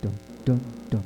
dum, dum, dum.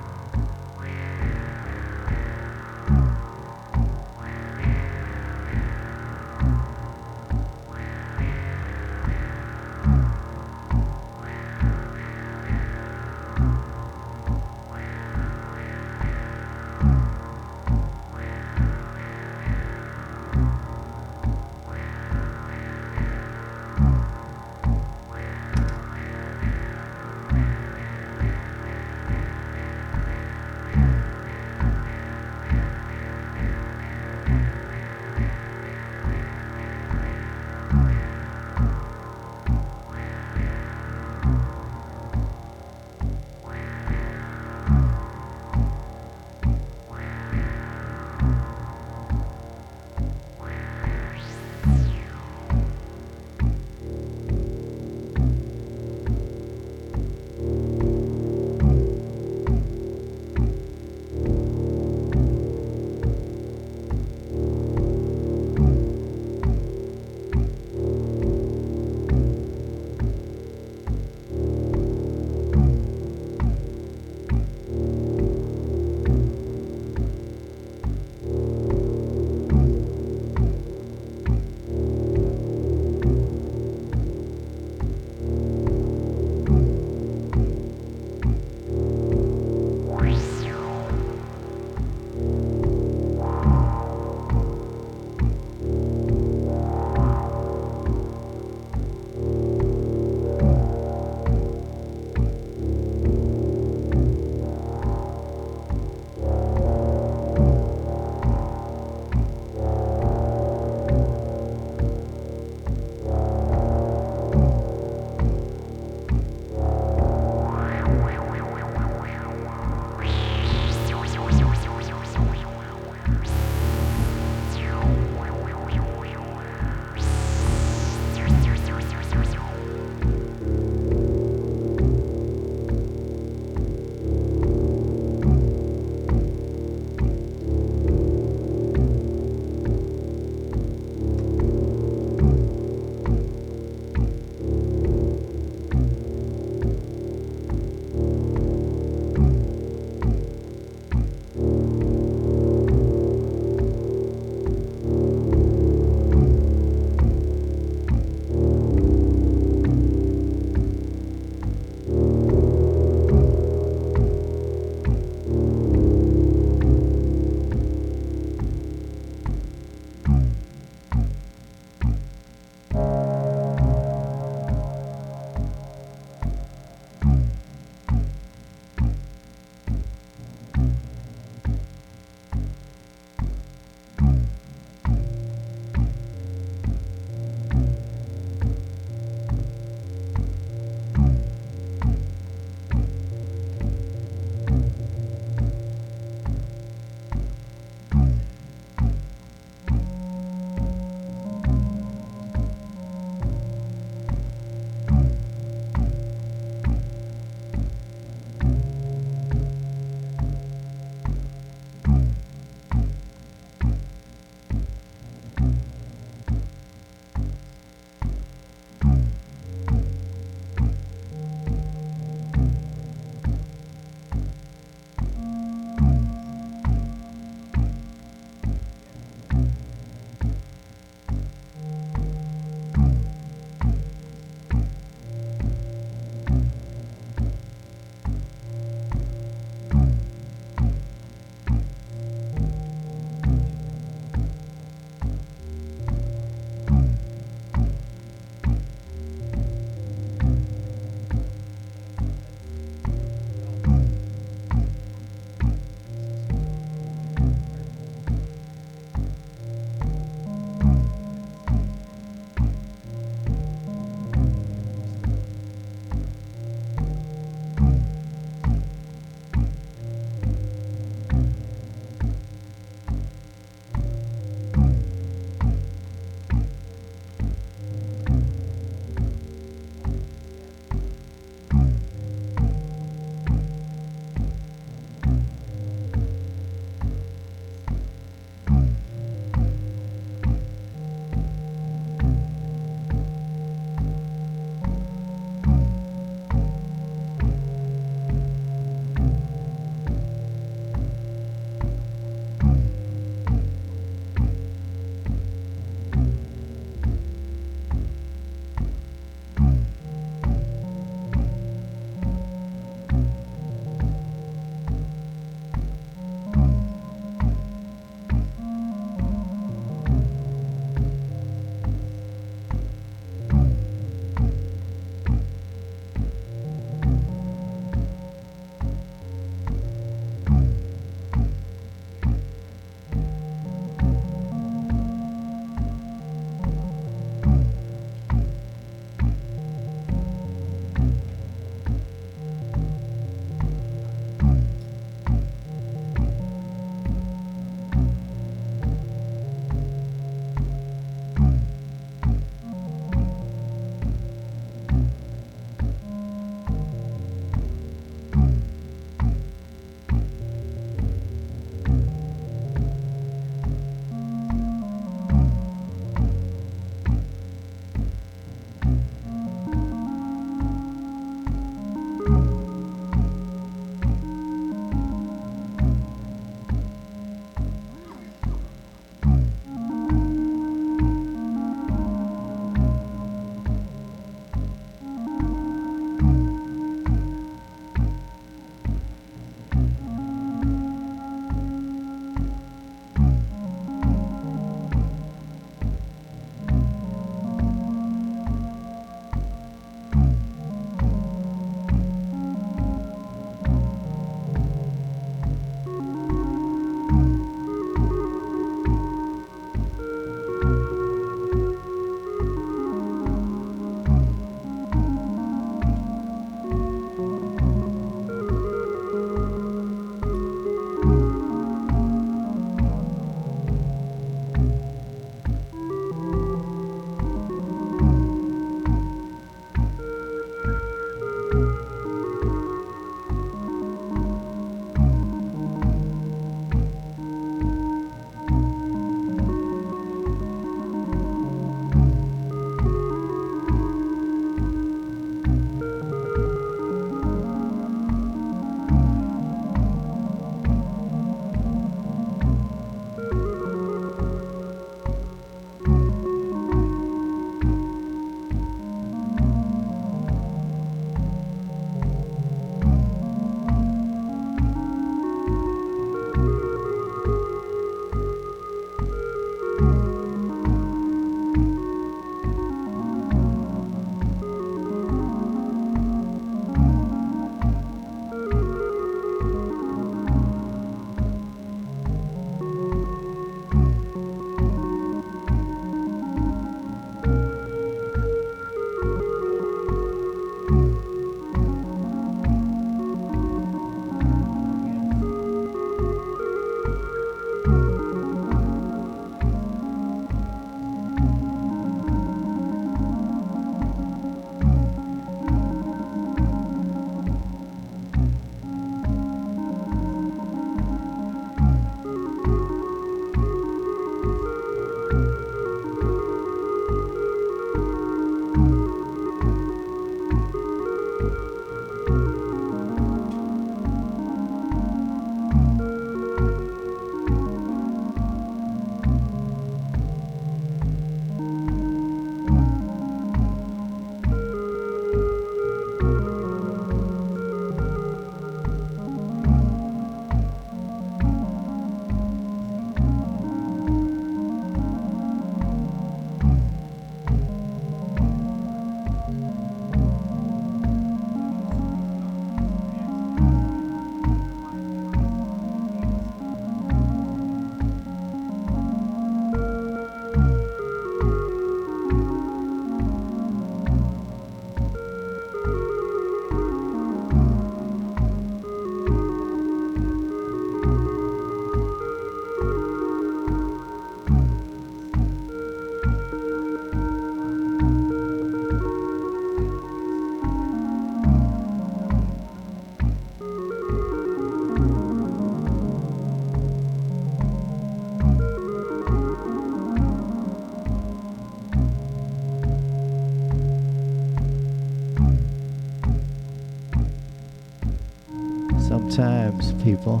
Sometimes, people,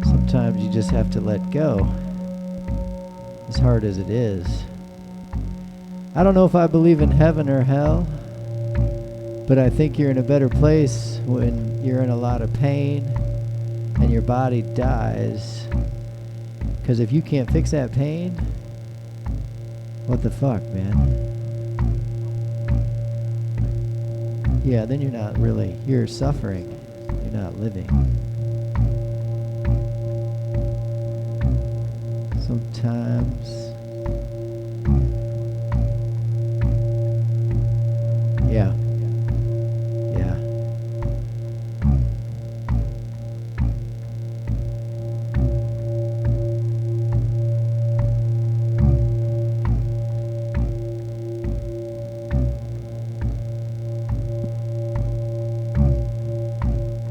sometimes you just have to let go, as hard as it is. I don't know if I believe in heaven or hell, but I think you're in a better place when you're in a lot of pain and your body dies. Because if you can't fix that pain, what the fuck, man? Yeah, then you're not really, you're suffering. You're not living. Sometimes. Yeah. Yeah.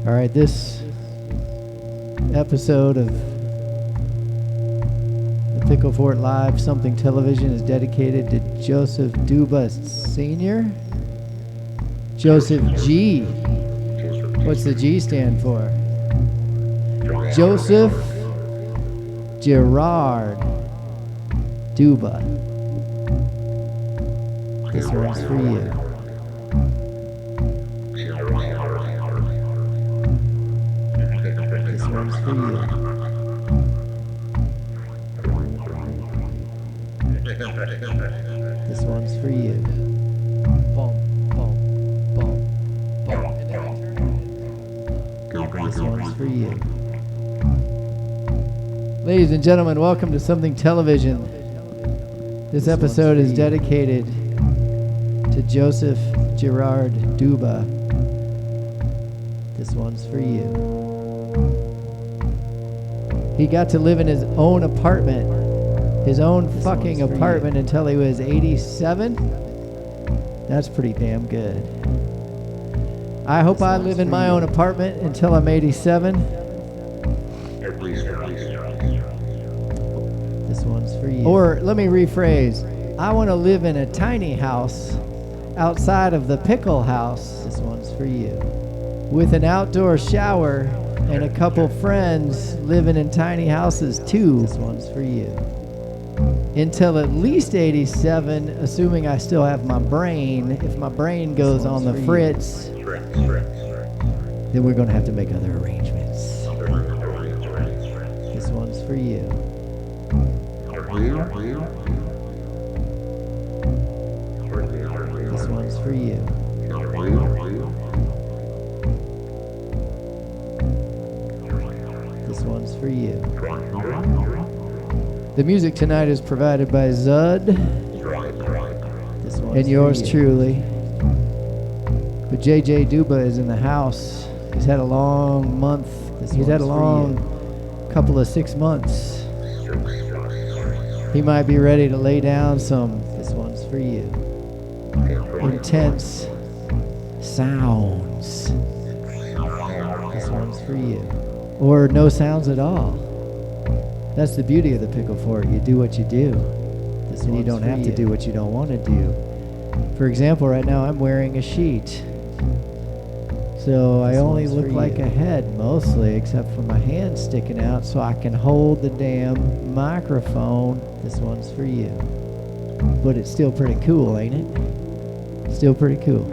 All right, this episode of the Pickle Fort Live Something Television is dedicated to Joseph Duba Sr. Joseph G. What's the G stand for? Joseph Gerard Duba. This one's for you. This one's for you. This one's for you. Boom, boom, boom, boom. This one's for you. Ladies and gentlemen, welcome to Something Television. This episode is dedicated to Joseph Gerard Duba. This one's for you. He got to live in his own apartment. His own fucking apartment until he was 87. That's pretty damn good. I hope I live in my own apartment until I'm 87. This one's for you. Or let me rephrase. I want to live in a tiny house outside of the pickle house. This one's for you. With an outdoor shower and a couple friends living in tiny houses too. This one's for you. Until at least 87, assuming I still have my brain. If my brain goes on the fritz, then we're going to have to make other arrangements. This one's for you. This one's for you. This one's for you. The music tonight is provided by Zud and yours truly. But JJ Duba is in the house. He's had a long month. He's had a long couple of 6 months. He might be ready to lay down some, this one's for you, intense sounds. This one's for you. Or no sounds at all. That's the beauty of the Pickle Fort. You do what you do. And you don't have to do what you don't want to do. For example, right now I'm wearing a sheet. So I only look like a head mostly, except for my hand sticking out so I can hold the damn microphone. This one's for you. But it's still pretty cool, ain't it? Still pretty cool.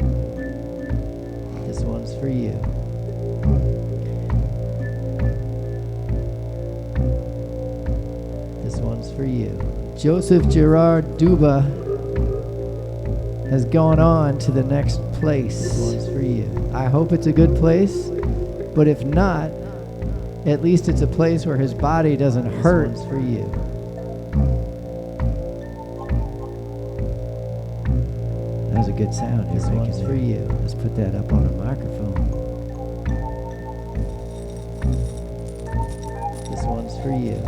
This one's for you. For you. Joseph Gerard Duba has gone on to the next place. This one's for you. I hope it's a good place, but if not, at least it's a place where his body doesn't hurt. This one's for you. That was a good sound. This one's for you. Let's put that up on the microphone. This one's for you.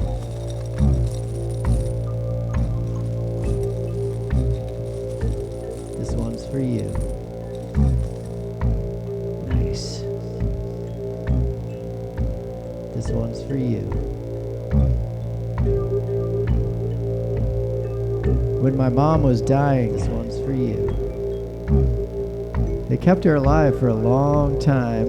For you. Nice. This one's for you. When my mom was dying, this one's for you. They kept her alive for a long time,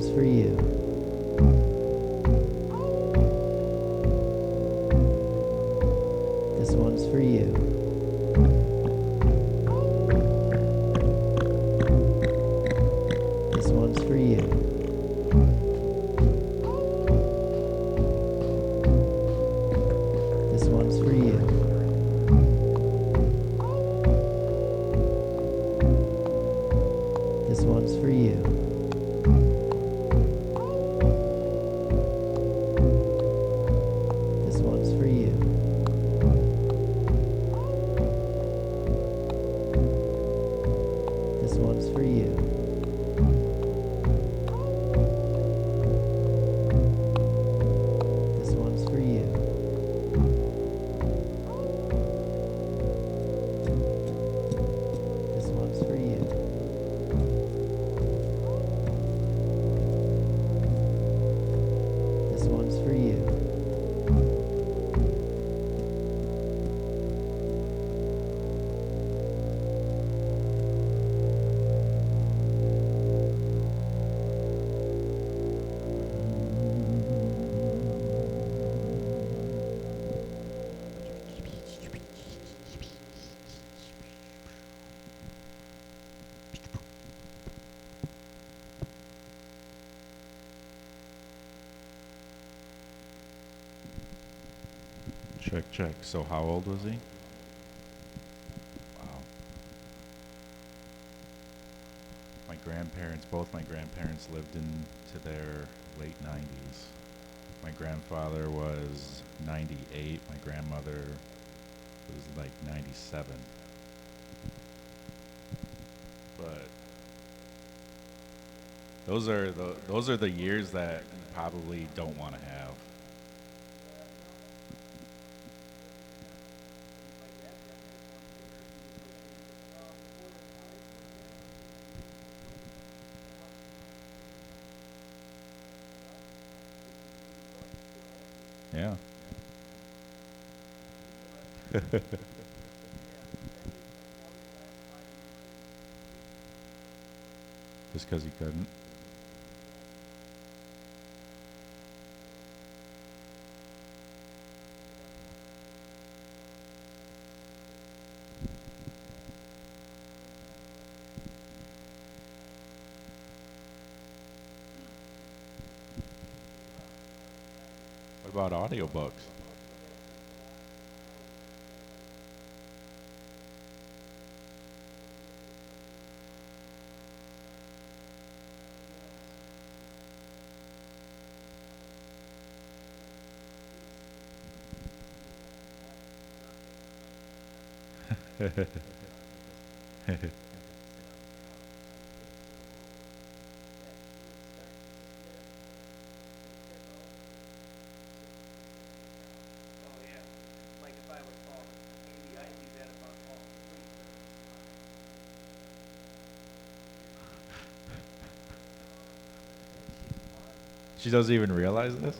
one's for you. This one's for you. This one's for you. This one's for you. This one's for you. This one's for you. This one's for you. This one's for you. This one's for you. This one's for you. Check, check. So how old was he? Wow. Both my grandparents lived into their late 90s. My grandfather was 98. My grandmother was like 97. But those are the years that you probably don't want to have. Yeah. Just because he couldn't. What about audiobooks? She doesn't even realize this?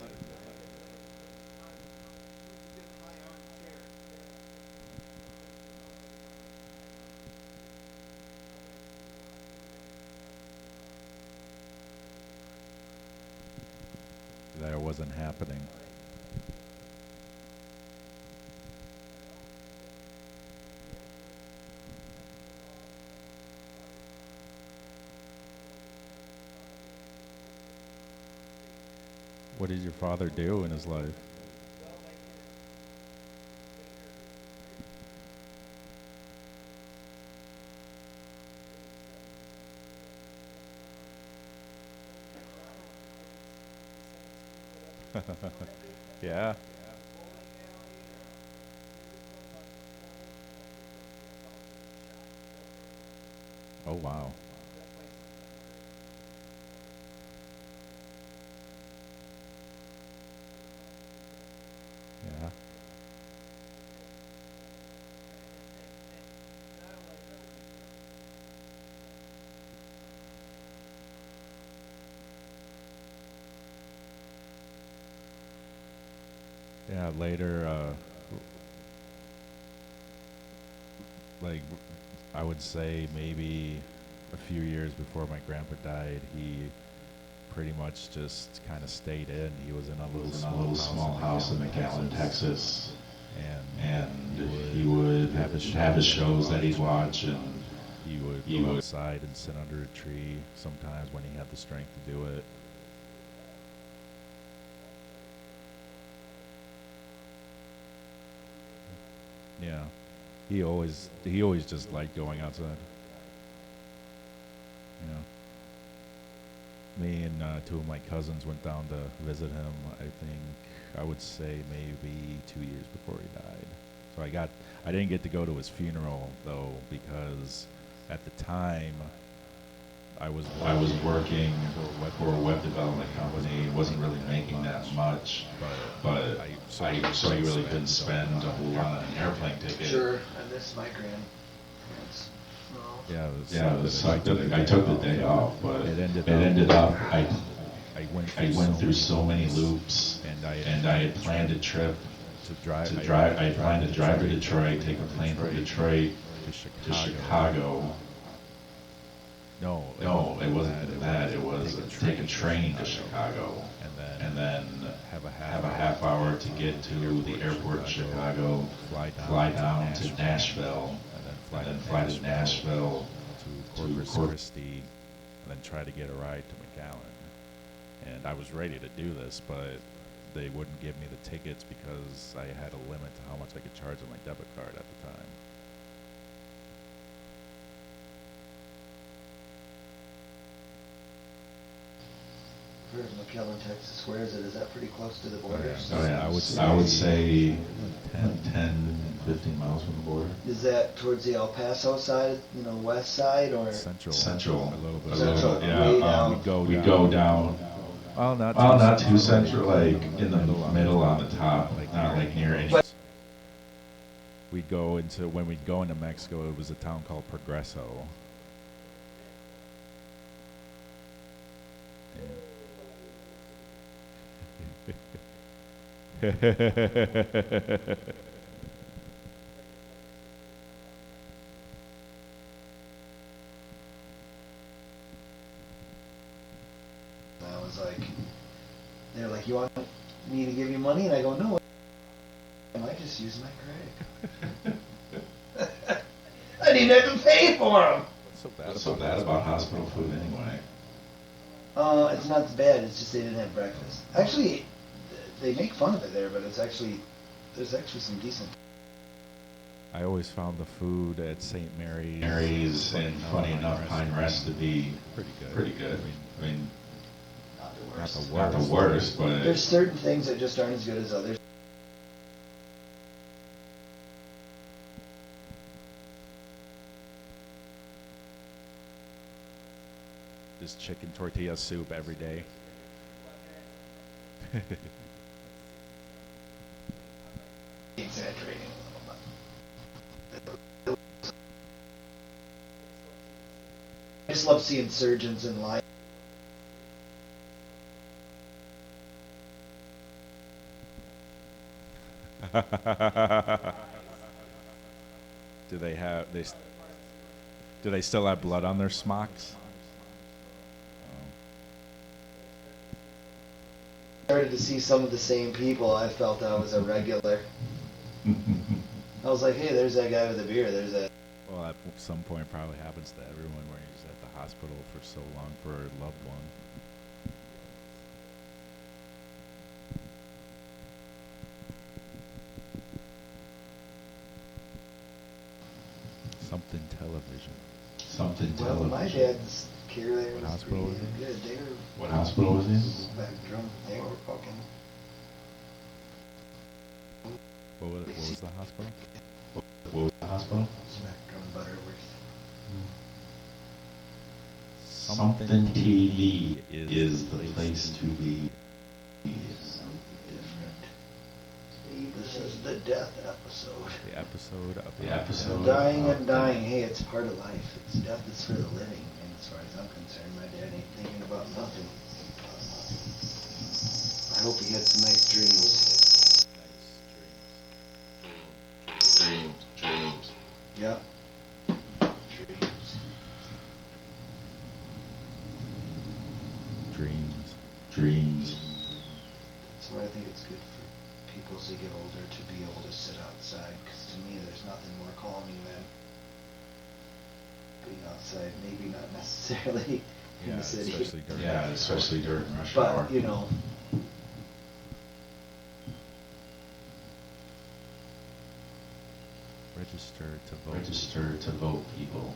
That wasn't happening. What did your father do in his life? Yeah. Oh, wow. Yeah. Yeah, later, like, I would say maybe a few years before my grandpa died, he pretty much just kind of stayed in. He was in a He little was in a little small house in McAllen, Texas, and he would have his shows that he'd watch, and he would go outside and sit under a tree sometimes when he had the strength to do it. Yeah, he always just liked going outside. You know, me and two of my cousins went down to visit him. I think I would say maybe 2 years before he died. So I didn't get to go to his funeral though, because at the time I was working for a web development company. Wasn't really making that much, but so I really didn't spend a whole lot on an airplane ticket. Sure, I miss my grandparents. Yeah, It was sucked that I took the day off, but it ended up I went through so many loops, and I had planned a trip to drive. I planned to drive to Detroit, take a plane from Detroit to Chicago. No, it wasn't that. It was take a train to Chicago, and then have a half hour to get to the airport in Chicago, fly down to Nashville, and then fly to Nashville to Corpus Christi, and then try to get a ride to McAllen. And I was ready to do this, but they wouldn't give me the tickets because I had a limit to how much I could charge on my debit card at the time. Where's McAllen, Texas? Where is it? Is that pretty close to the border? Oh yeah, I would say 10, 15 miles from the border. Is that towards the El Paso side, west side, or Central, a little bit. Central? Yeah, Way we go down. Well, not too central, like in the middle on the top, not like near any. When we'd go into Mexico, it was a town called Progreso. I was like, they're like, you want me to give you money? And I go, no, I might just use my credit card. I didn't have to pay for them. What's so bad about hospital food anyway? It's not as bad. It's just they didn't have breakfast. Actually, they make fun of it there, but there's actually some decent. I always found the food at St. Mary's and funny enough, Pine Rest to be pretty good. I mean, not the worst, but there's certain things that just aren't as good as others. Just chicken tortilla soup every day. Exaggerating a little bit. I just love seeing surgeons in line. Do they still have blood on their smocks? Started to see some of the same people. I felt I was a regular. I was like, hey, there's that guy with the beer. There's that. Well, at some point, it probably happens to everyone where you're just at the hospital for so long for a loved one. Something television. Well, my dad's care there was hospital was pretty he? good. They were. What hospital was he? Spectrum. They were fucking. What was the hospital? What was the hospital? Spectrum Butterworth. Something TV is the place to be. Something different. Steve, this is the death episode. The episode of The episode. I'm dying and dying. Hey, it's part of life. It's death is for the living. And as far as I'm concerned, my dad ain't thinking about nothing. I hope he had some nice dreams. Dreams. Yep. Dreams. Dreams. dreams. That's why I think it's good for people as they get older to be able to sit outside, because to me there's nothing more calming than being outside. Maybe not necessarily in the city. Especially during rush hour. But, you know, Register to vote, people.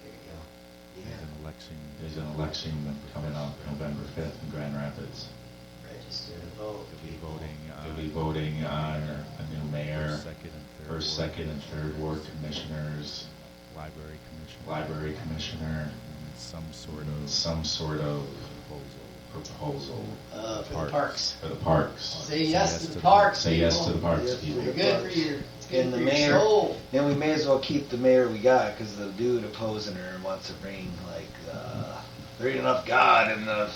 there you go. Yeah. There's an election coming up November 5th in Grand Rapids. Register to vote. You'll be voting on a new mayor, first, second, and third ward commissioners, library commissioner, and some sort of proposal For the parks. for the parks. Say yes to the parks, Say yes to the people. parks, Yes to people. the Good for your, it's good And for the your mayor, soul. and we may as well keep the mayor we got, because the dude opposing her wants to bring, like, there ain't enough God in the...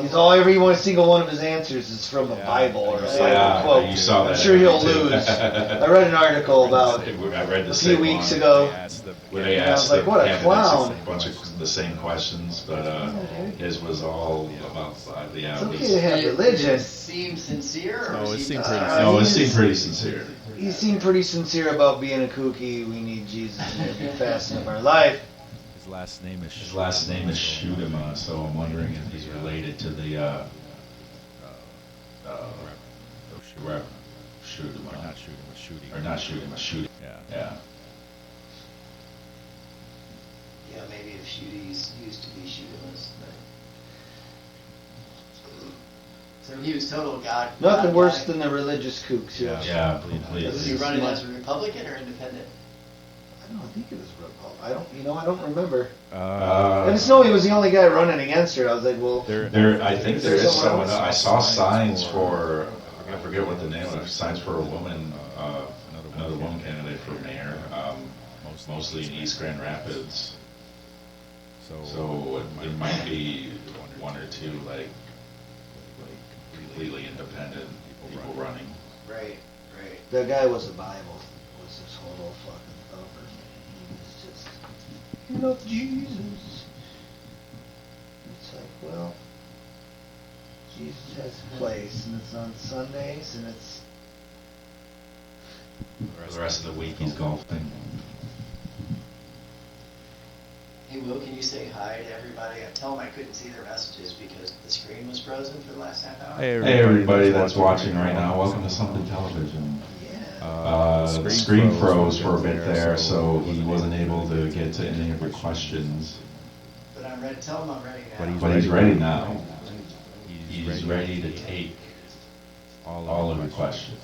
He's all, every one single one of his answers is from the Bible or a Bible quote. You saw that. I'm sure he'll lose. I read an article about I read the a same few weeks one. ago. Where they And I was asked like, the what a candidates clown. a bunch of the same questions, but his was all about It's okay to have religion. Did it seem sincere? Or No, was it he seemed just- pretty No, it seemed pretty sincere. He seemed pretty sincere about being a kooky. We need Jesus in every facet of our life. His last name is Shudema, so I'm wondering if he's related to the Rep Shudema. Or not Shudema, Shudi. Yeah. Yeah, maybe if Shooties used to be Shootimus, but. So he was total God. Nothing God worse guy. than the religious kooks. Yeah, Was he completely. running as a Republican or independent? I think it was Republican. I don't remember. Uh, I just know he was the only guy running against her. I was like, well, I think there is Someone someone. else? I saw signs for. I forget what the name of it. Signs for a woman, another woman candidate for mayor. Mostly in East Grand Rapids. So it might be one or two like completely independent people running. Right. the guy was the Bible. Was this whole fucking thumper. He was just, you love Jesus. It's like, well, Jesus has a place, and it's on Sundays, and it's... The rest of the week he's golfing. Hey Will, can you say hi to everybody? I tell them I couldn't see their messages because the screen was frozen for the last half hour. Hey, Hey everybody that's watching right now, welcome to Something Television. Yeah. The screen froze for a bit there, so he wasn't able to get to any of your questions. But I'm ready. Tell them I'm ready now. But he's ready now. He's ready to take all of your questions.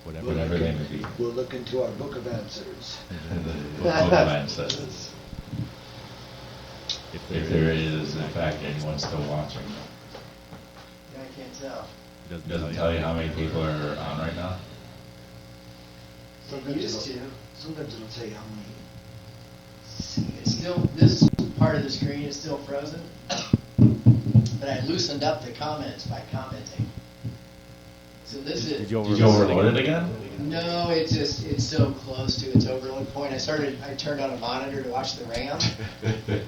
Whatever they may be. We'll look into our book of answers. The book of answers. If there is, in fact, anyone still watching. Yeah, I can't tell. It doesn't tell you how many people are on right now? It used to. Sometimes it'll tell you how many. It's still, this part of the screen is still frozen. But I loosened up the comments by commenting. So this is. Did you Did you overload it again? No, it's so close to its overload point. I turned on a monitor to watch the RAM.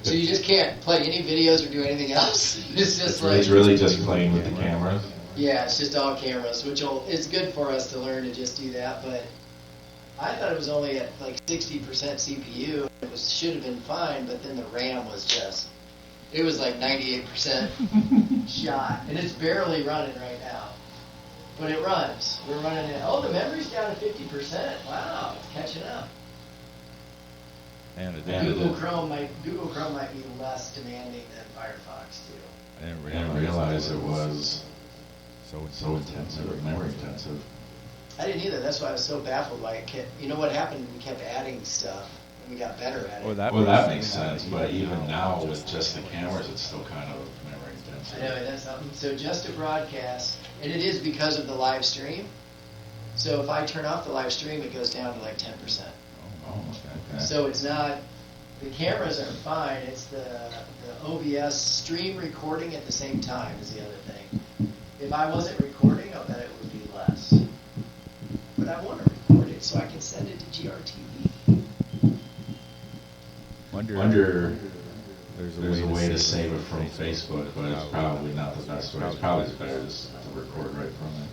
So you just can't play any videos or do anything else. It's just like. It's really just playing with the cameras. Yeah, it's just all cameras, it's good for us to learn to just do that, but I thought it was only at like 60% CPU. Should have been fine, but then the RAM was it was like 98% shot, and it's barely running right now. But it runs. We're running it. Oh, the memory's down to 50%. Wow, it's catching up. And it Yeah. did. Google Chrome might be less demanding than Firefox too. I I didn't realize it was so intensive, or memory intensive. I didn't either. That's why I was so baffled by it. You know what happened? We kept adding stuff, and we got better at it. Well, Well, that makes sense, but even now with just the cameras, it's still kind of memory intensive. I know, that's something. So just to broadcast, and it is because of the live stream. So if I turn off the live stream, it goes down to like 10%. Oh, okay. So it's not, the cameras are fine. It's the OBS stream recording at the same time is the other thing. If I wasn't recording, I bet it would be less. But I want to record it so I can send it to GRTV. Wonder there's a way to save it from Facebook, but it's probably not the best way. It's probably better just to record right from it.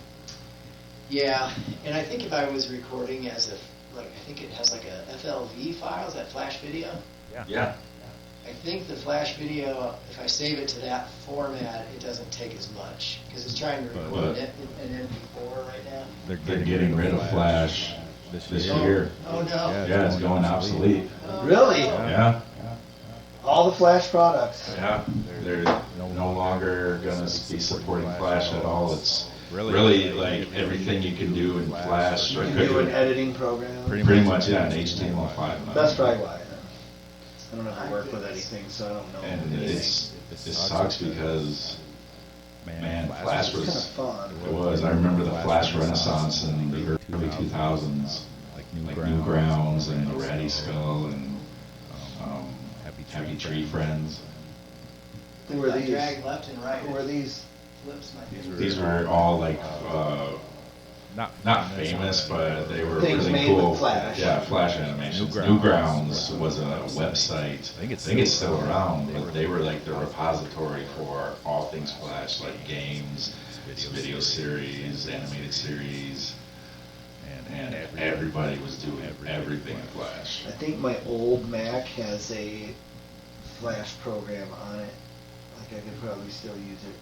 Yeah, and I think if I was recording as a, like, I think it has like a FLV file, is that flash video? Yeah. I think the flash video, if I save it to that format, it doesn't take as much, because it's trying to record an MP4 right now. They're getting rid of Flash this year. Oh, no. Yeah, it's going obsolete. Really? Yeah. All the Flash products. Yeah. They're no longer going to be supporting Flash at all. It's really like everything you can do in Flash. You can do an editing program. Pretty much, yeah, in HTML5 now. That's probably why. I don't have to work with anything, so I don't know. And it sucks because, man, Flash It's kind of was, fun. it was. I remember the Flash renaissance in the early 2000s, like Newgrounds and the Ratty Skull and Happy Tree Friends. Who were I these? drag left and right. Who were these? Flips my finger. These were all like, not famous, but they were Things really made cool. with Flash. Yeah, Flash animations. Newgrounds was a website. I think it's still around, but they were like the repository for all things Flash, like games, video series, animated series, and everybody was doing everything in Flash. I think my old Mac has a Flash program on it. Like I could probably still use it.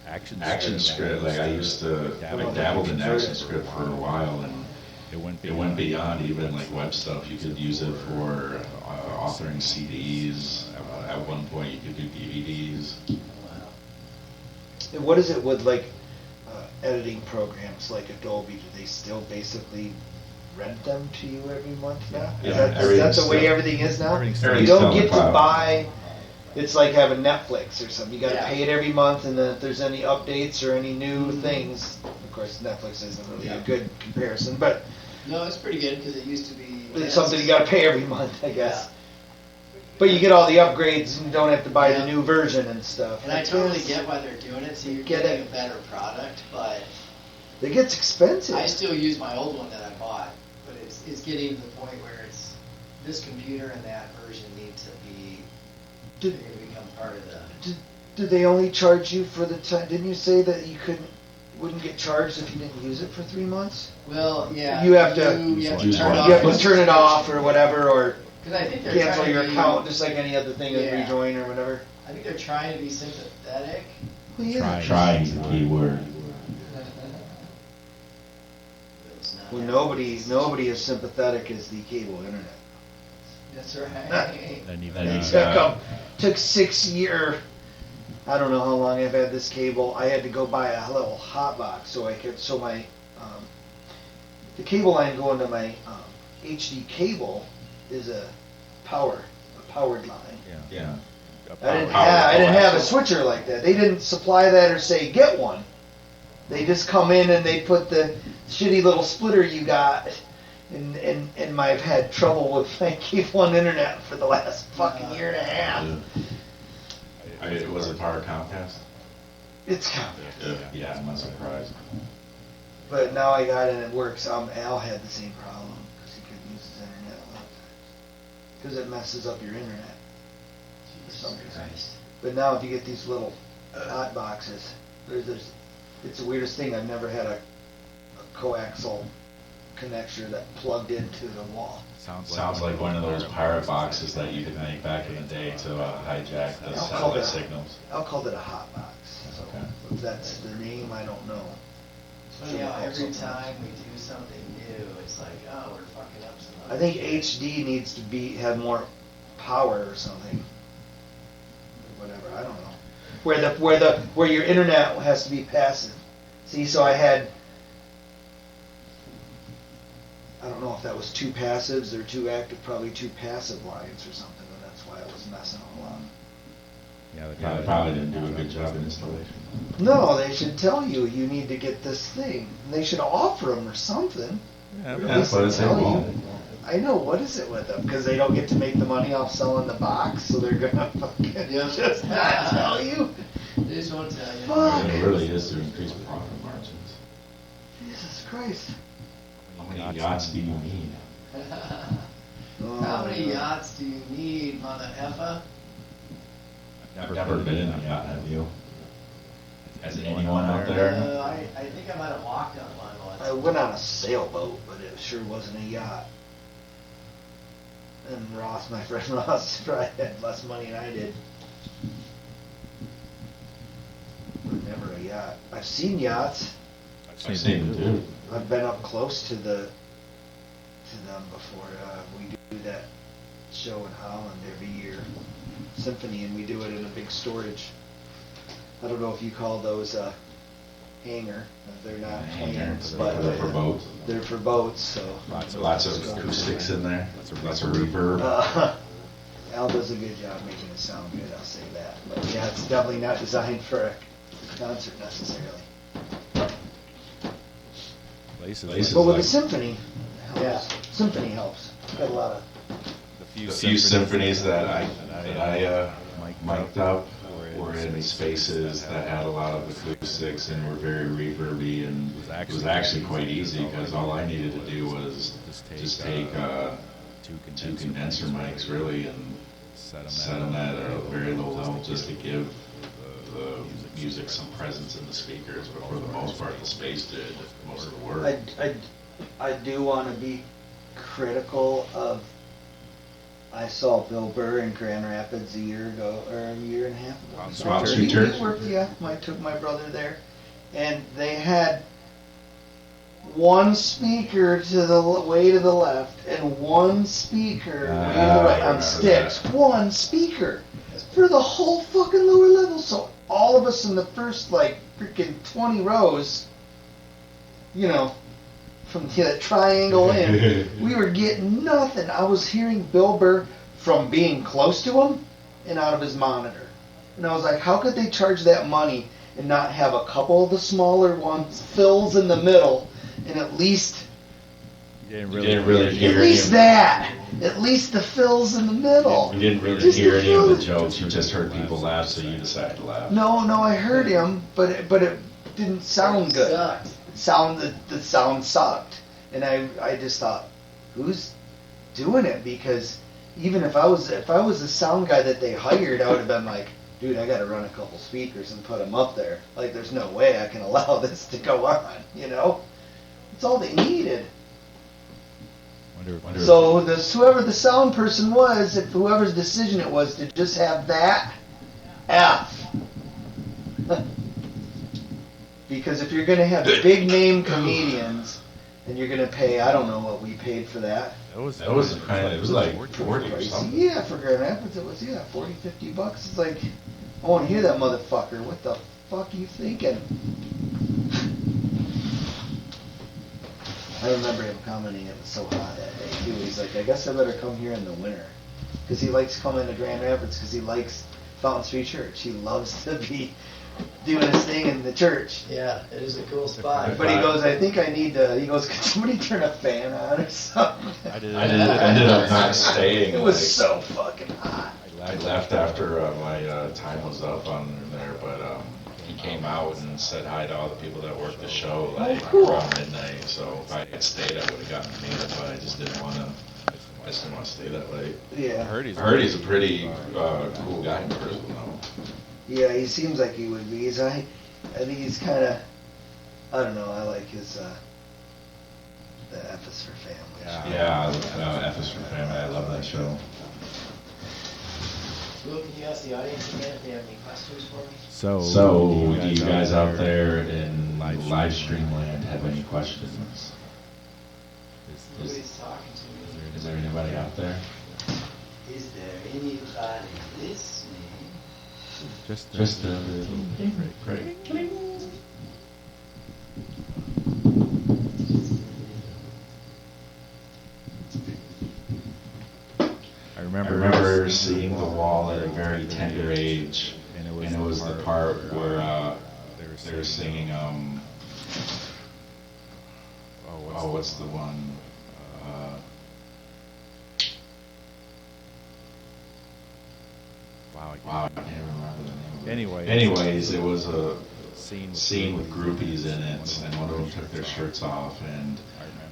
Action script, like I used to, I dabbled in action script for a while, and it went beyond even like web stuff. You could use it for authoring CDs. At one point, you could do DVDs. And what is it with like editing programs like Adobe? Do they still basically rent them to you every month now? Yeah, Is that the way everything is now? You everything's don't still in get the to cloud. buy. It's like having Netflix or something. You got to Yeah. pay it every month, and then if there's any updates or any new things, of course, Netflix isn't really a good comparison, but No, it's pretty good, because it used to be. it's something you got to pay every month, I guess. But you get all the upgrades, and you don't have to buy the new version and stuff. And I totally guess get why they're doing it, so you're Get getting it. a better product, but It gets expensive. I still use my old one that I bought, but it's getting to the point where it's, this computer and that version need to be, they're Did- gonna become part of the. Did they only charge you for the time? Didn't you say that you wouldn't get charged if you didn't use it for 3 months? Well, yeah. You have to- You have to Use turn one. it off. You have to turn it off or whatever, or Because I think they're cancel trying your to be, account, just like any other thing, like Yeah. rejoin or whatever. I think they're trying to be sympathetic. Well, yeah. Trying is the key word. It's not Well, happening. nobody as sympathetic as the cable internet. That's right. It took 6 years. I don't know how long I've had this cable. I had to go buy a little hot box so I could, so my, the cable line going to my HD cable is a powered line. Yeah. I didn't have a switcher like that. They didn't supply that or say get one. They just come in and they put the shitty little splitter you got. And I've had trouble with my cable and internet for the last fucking year and a half. Was it Power Comcast? It's complicated. Yeah, I'm not surprised. But now I got it and it works. Al had the same problem because he couldn't use his internet a lot of times. Because it messes up your internet for some reason. But now if you get these little hot boxes, it's the weirdest thing. I've never had a coaxial connector that plugged into the wall. Sounds like one of those pirate boxes that you could make back in the day to hijack the I'll call satellite it- signals. I'll call it a hot box. So Okay. if that's their name, I don't know. So, every time we do something new, it's like, oh, we're fucking up some I other think shit. HD needs to have more power or something. Whatever, I don't know. Where your internet has to be passive. See, so I had, I don't know if that was 2 passives or 2 active, probably 2 passive lines or something, and that's why I was messing all up. Yeah, they probably didn't do a good job in installation. No, they should tell you need to get this thing. They should offer them or something. Yeah, At but least it's tell they you. won't. I know, what is it with them? Because they don't get to make the money off selling the box, so they're gonna fucking Yeah. just not tell you. They just won't tell you. Fuck. It really is to increase profit margins. Jesus Christ. How many yachts do you need? Oh, How many yeah. yachts do you need, mother effer? I've never been in a yacht, have you? Has anyone out there? I think I might have walked on one once. I went on a sailboat, but it sure wasn't a yacht. And Ross, my friend Ross, probably had less money than I did. But never a yacht. I've seen yachts. I've seen them too. I've been up close to them before. We do that show in Holland every year, Symphony, and we do it in a big storage. I don't know if you call those a hangar. They're not hangs, but They're for boats. they're for boats. So Lots of acoustics in there. Lots of reverb. Al does a good job making it sound good. I'll say that. But yeah, it's definitely not designed for a concert necessarily. Places But with like the symphony, symphony helps. Got a lot of. the The few symphonies that I mic'd up were in spaces that had a lot of acoustics and were very reverby, and it was actually quite easy because all I needed to do was just take two condenser mics really and set them at a very low level just to give the music some presence in the speakers, but for the most part the space did most of the work. I do want to be critical of. I saw Bill Burr in Grand Rapids a year ago, or a year and a half ago. Wild Street Church? I took my brother there, and they had one speaker to the way to the left and one speaker way to the right on sticks. One speaker for the whole fucking lower level. So all of us in the first like freaking 20 rows, you know, from that triangle in, we were getting nothing. I was hearing Bill Burr from being close to him and out of his monitor. And I was like, how could they charge that money and not have a couple of the smaller ones, fills in the middle, and at least You didn't You really, didn't really hear at least any that. At least the fills in the middle. You didn't really Just hear the any of the fills. jokes, you just heard people laugh, so you decided to laugh. No, I heard him, but it didn't sound good. Sucked. The sound sucked, and I just thought, who's doing it? Because even if I was the sound guy that they hired, I would have been like, dude, I got to run a couple speakers and put them up there. Like, there's no way I can allow this to go on. You know, it's all they needed. wonder So whoever the sound person was, if whoever's decision it was to just have that, F. Because if you're going to have big name comedians, and you're going to pay, I don't know what we paid for that. It was like 40 or something. Yeah, for Grand Rapids it was, $40-50. It's like, I want to hear that motherfucker. What the fuck are you thinking? I remember him commenting it was so hot that day too. He's like, I guess I better come here in the winter. Because he likes coming to Grand Rapids because he likes Fountain Street Church. He loves to be doing his thing in the church. Yeah, it is a cool spot. But he goes, I think I need to, he goes, could somebody turn a fan on or something? I did. I ended up not staying. It was so fucking hot. I left after my time was up on there, but he came out and said hi to all the people that worked the show like cool. around midnight. So if I had stayed, I would have gotten me, but I just didn't want to. I just didn't want to stay that late. Yeah. I heard he's a pretty cool guy in person, though. Yeah, he seems like he would be. I think he's kind of, I don't know, I like his, the F is for Family. Yeah, F is for Family. I love that show. Will, can you ask the audience again if they have any questions for me? So, do you guys out there in live stream land have any questions? Nobody's talking to me. Is there anybody out there? Is there anybody listening? just a little break. I I remember remember seeing The Wall at a very tender age, and it was the part where they were singing, what's the one? Wow, I can't remember the name of it. Anyways, it was a scene with groupies in it, and one of them took their shirts off, and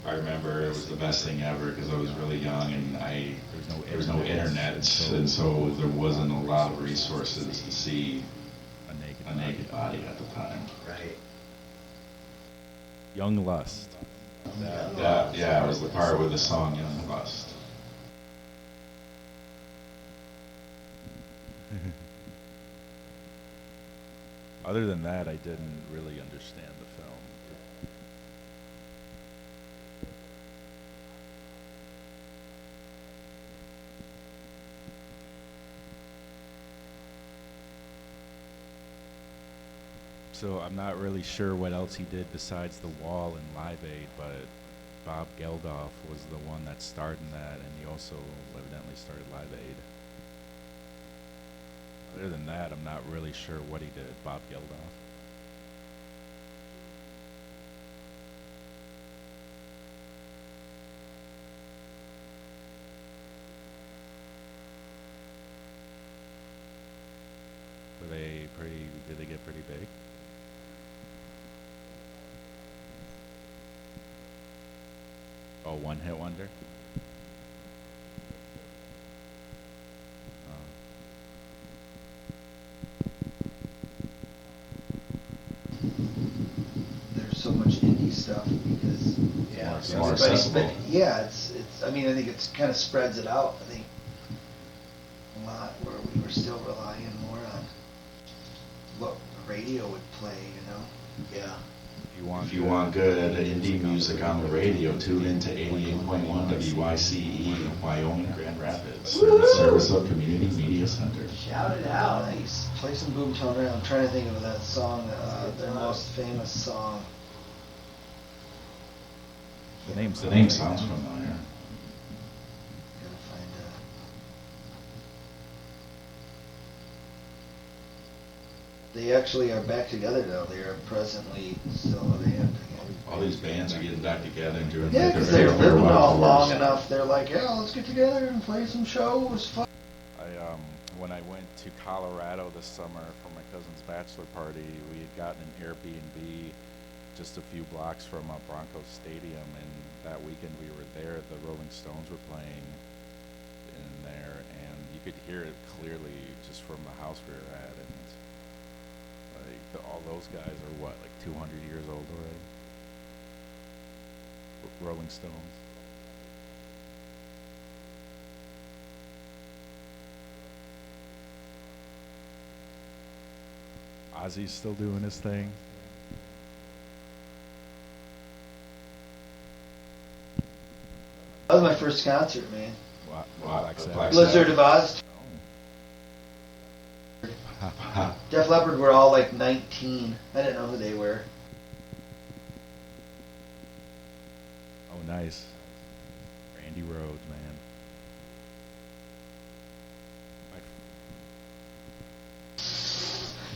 I remember it was the best thing ever because I was really young and there was no internet, and so there wasn't a lot of resources to see a naked body at the time. Right. Young Lust. Yeah, it was the part with the song Young Lust. Other than that, I didn't really understand the film. So I'm not really sure what else he did besides The Wall and Live Aid, but Bob Geldof was the one that starred in that, and he also evidently started Live Aid. Other than that, I'm not really sure what he did, Bob Geldof. Did they get pretty big? Oh, one hit wonder? There's so much indie stuff because It's more accessible. Yeah, it's. I mean, I think it's kind of spreads it out. I think a lot where we were still relying more on what the radio would play. Yeah. If you want good indie music on the radio, tune into 88.1 WYCE Wyoming Grand Rapids. Service of Community Media Center. Shout it out. Nice. Play some Boomtown Rhythm. I'm trying to think of that song, their most famous song. The name sounds familiar. Gotta find They actually are back together now. They are presently still a band together. All these bands are getting back together and doing Yeah, like because their they're living farewell all long tours. enough. They're like, yeah, let's get together and play some shows. Fun. When I went to Colorado this summer for my cousin's bachelor party, we had gotten an Airbnb just a few blocks from Broncos Stadium, and that weekend we were there. The Rolling Stones were playing in there, and you could hear it clearly just from the house we were at. And all those guys are what, like 200 years old already? Rolling Stones. Ozzy's still doing his thing. That was my first concert, man. Black Sabbath. Blizzard of Oz. Def Leppard were all like 19. I didn't know who they were. Oh, nice. Randy Rhoads, man.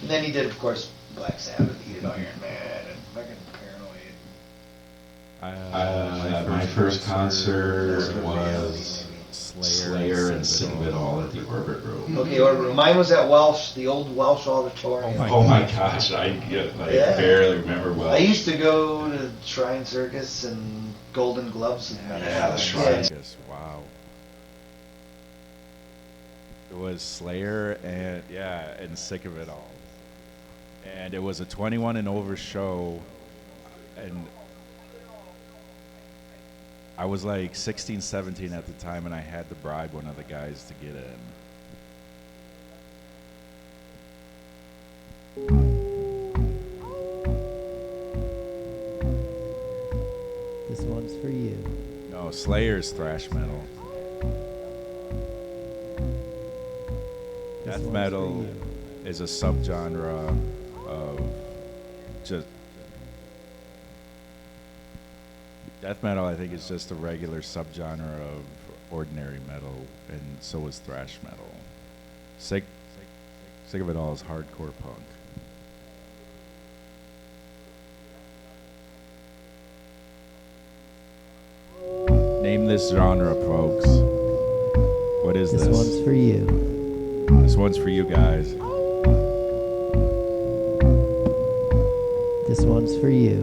And then he did, of course, Black Sabbath, Eat It, Iron Man, and fucking Paranoid. My first concert was Slayer and Sick of It All at the Orbit Room. Okay, or mine was at Welsh, the old Welsh Auditorium. Oh my gosh, I barely remember well. I used to go to Shrine Circus and Golden Gloves. And Yeah, the Shrine. Wow. It was Slayer and Sick of It All. And it was a 21 and over show, and I was like 16, 17 at the time, and I had to bribe one of the guys to get in. This one's for you. No, Slayer's thrash metal. This Death one's metal for you. is a subgenre of just death metal. I think is just a regular subgenre of ordinary metal, and so is thrash metal. Sick of It All is hardcore punk. Name this genre, folks. What is this? This one's for you. This one's for you guys. This one's for you.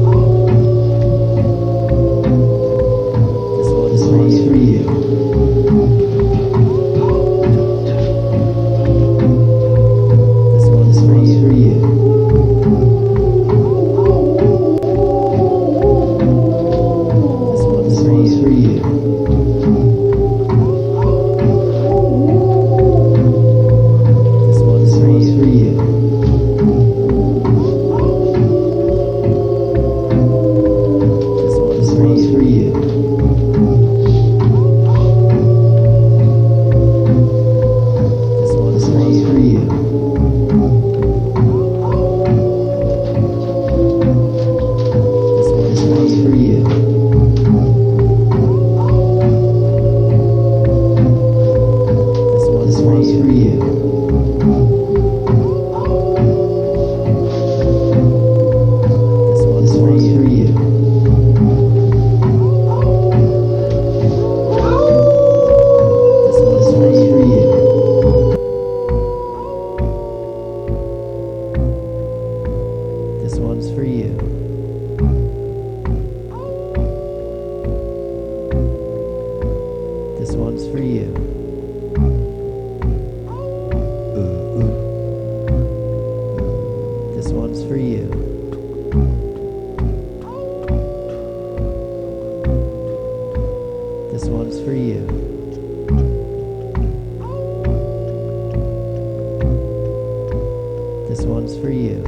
This one's for you.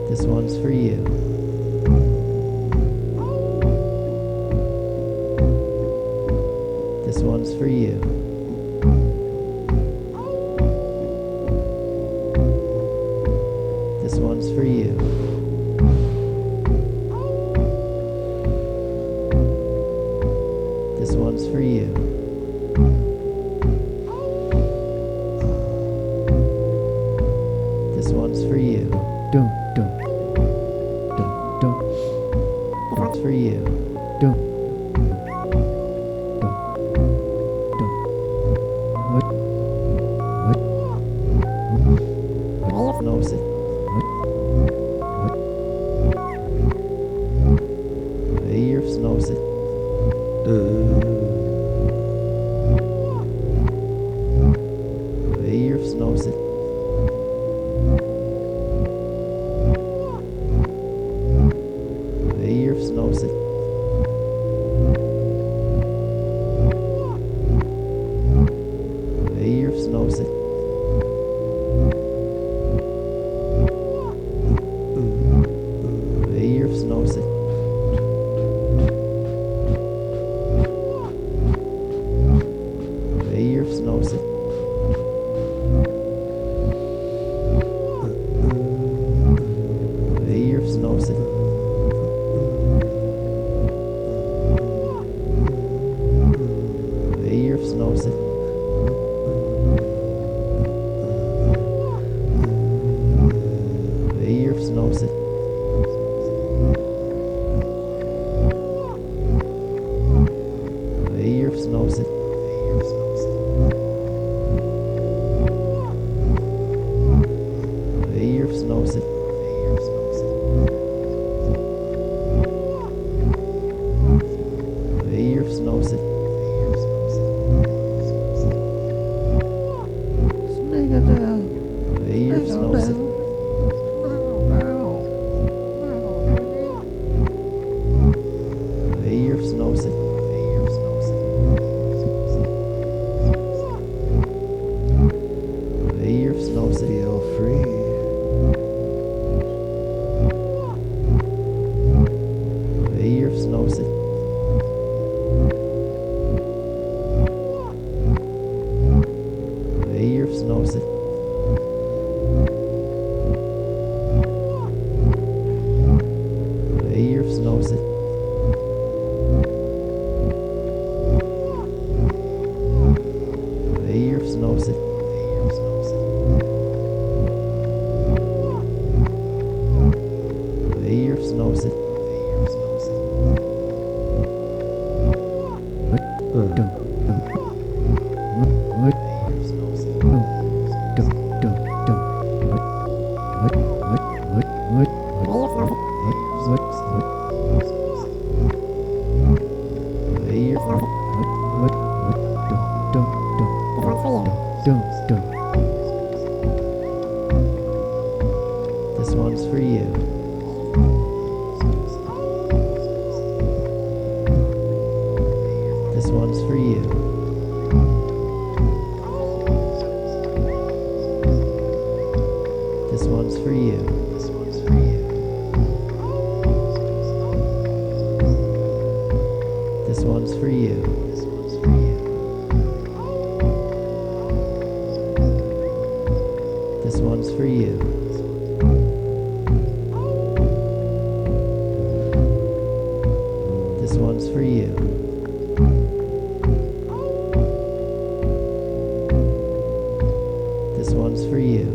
This one's for you. This one's for you. This one's for you. This one's for you. This one's for you. Dum dum dum dum. This one's for you. Dum dum dum. What? What knows it? What? The ears knows it. The ears knows it. The ears knows it. The ears knows it. The ears knows it. The ears knows it. The ears knows it. The ears knows it. The ears knows it. The ears knows it. The ears knows it. The ears knows it. The ears knows it. The ears knows it. The ears knows it. Feel free. The ears knows it. The ears knows it. The ears knows it. The ears knows it. The ears knows it. What? Dum dum. What? Dum dum dum. What? What? The ears. What? Dum dum dum. Dum dum. This one's for you. This one's for you. This one's for you. This one's for you. This one's for you. This one's for you. This one's for you. This one's for you. This one's for you.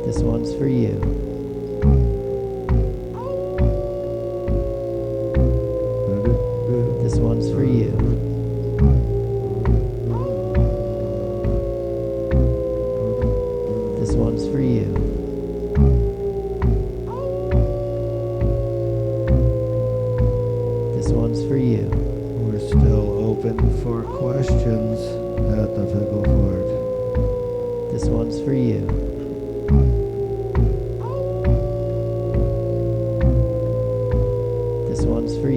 This one's for you. This one's for you. This one's for you. This one's for you. We're still open for questions at the Pickle Fort. This one's for you. This one's for you.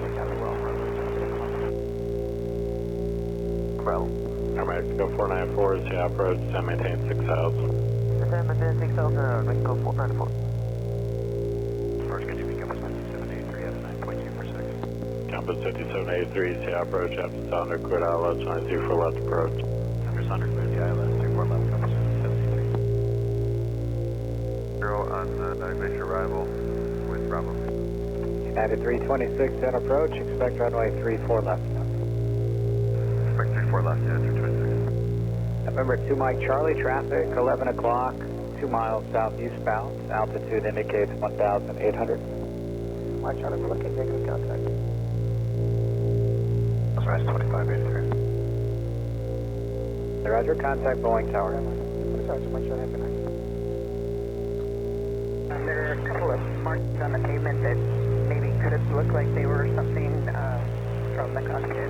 Bravo. Mexico 494 is the approach, and maintain 6,000. Maintain 6,000, Mexico 494. First, can you be Compass 5783 at a 9.2 per second? Compass 5783 is the approach, after Sonder, cleared ILS 934 left approach. After Sonder, cleared the ILS 34 left, Compass 5783. Zero on night arrival with Bravo. United 326 at approach, expect runway 34 left. Expect 34 left, yeah, 326. November 2 Mike Charlie, traffic 11 o'clock, 2 miles southeastbound, altitude indicates 1,800. Mike Charlie, we're looking negative contact. That's 2583. Roger, contact Boeing Tower. Roger, Mike Charlie, have a good night. There are a couple of marks on the pavement that maybe could have looked like they were something from the cockpit.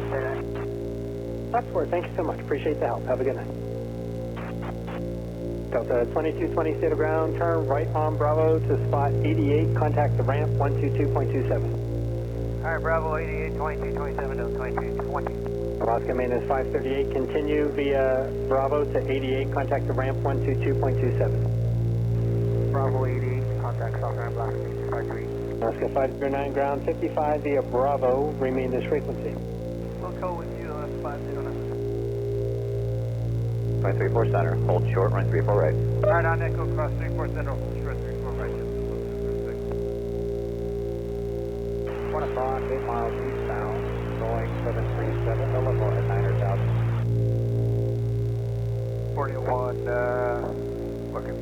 That's for it. Thank you so much. Appreciate the help. Have a good night. Delta 2220, state of ground, turn right on Bravo to spot 88, contact the ramp 122.27. All right, Bravo 88, 2227 to 2220. Alaska maintenance 538, continue via Bravo to 88, contact the ramp 122.27. Bravo 88, contact Southern Alaska 53. Alaska 509, ground 55 via Bravo, remain this frequency. We'll go with you, 509. 534 center, hold short, run 34 right. All right, on Echo, cross 34 center, hold short, 34 right. 1 o'clock, 8 miles eastbound, Boeing 737, no level at 9,000. 41, looking.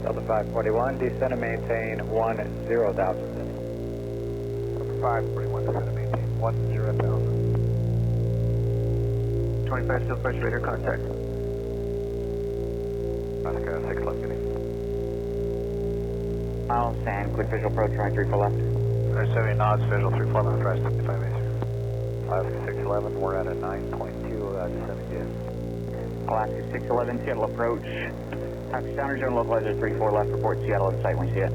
Delta 541, descend and maintain 10,000. Delta 541, descend and maintain 10,000. 25 still pressure radar contact. Alaska 6 left, getting. Miles and quick visual approach, right 34 left. 70 knots, visual 34 left, rise 75 Alaska 611, we're at a 9.2, descending again. Alaska 611, Seattle approach. Taxi Sounder, general localizer 34 left, report Seattle in sight when you see it.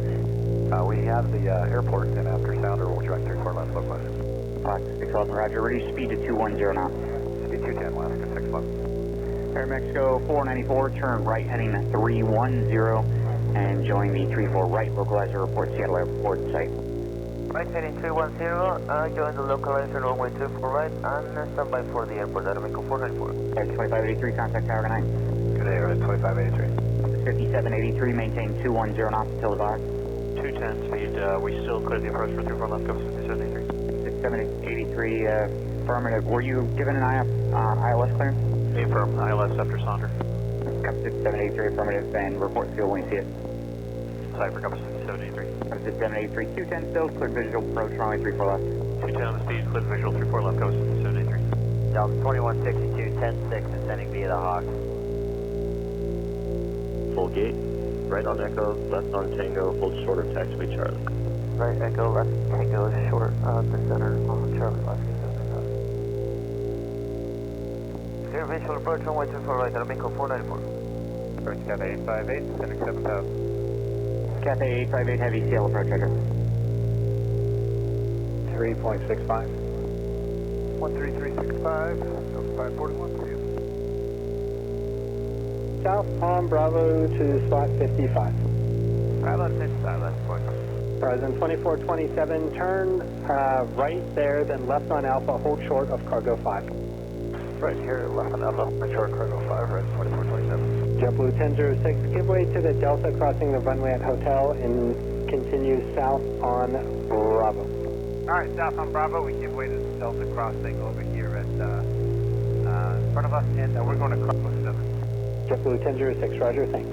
We have the airport, and after Sounder, we'll direct 34 left, localizer. Alaska 611, roger, reduce speed to 210 now. Speed 210, Alaska 611. Air Mexico 494, turn right heading 310, and join the 34 right, localizer report Seattle airport in sight. Right heading 310, join the localizer runway 24 right, and stand by for the airport, Aeromexico 494. Air 2583, contact tower 9. Good day, Air 2583. 5783, maintain 210 knots until the bar. 210 speed, we still clear the approach for 34 left, cover 5783. 6783, affirmative. Were you given an ILS clearance? Affirm, ILS after Sonder. Cover 6783, affirmative, and report field when you see it. Cypher, cover 5783. Cover 6783, 210 still, clear visual approach, runway 34 left. 210 on the speed, clear visual 34 left, cover 5783. Delta 2162, 10-6, descending via the Hawk. Full gate, right on Echo, left on Tango, hold short of taxiway Charlie. Right Echo, left Tango, short of the center on Charlie, left. Clear visual approach, runway 24 right, Aeromexico 494. Approach Cathay 858, descending 7,000. Cathay 858, heavy Seattle approach, roger. 3.65. 13365, Delta 541, see you. South Palm Bravo to spot 55. Bravo 55, that's point. Horizon 2427, turn right there, then left on Alpha, hold short of Cargo 5. Right here, left on Alpha, short Cargo 5, right 2427. JetBlue 1006, give way to the Delta crossing the runway at Hotel and continue south on Bravo. Alright, south on Bravo, we give way to the Delta crossing over here at in front of us, and we're going to Cargo 7. JetBlue 1006, roger, thanks.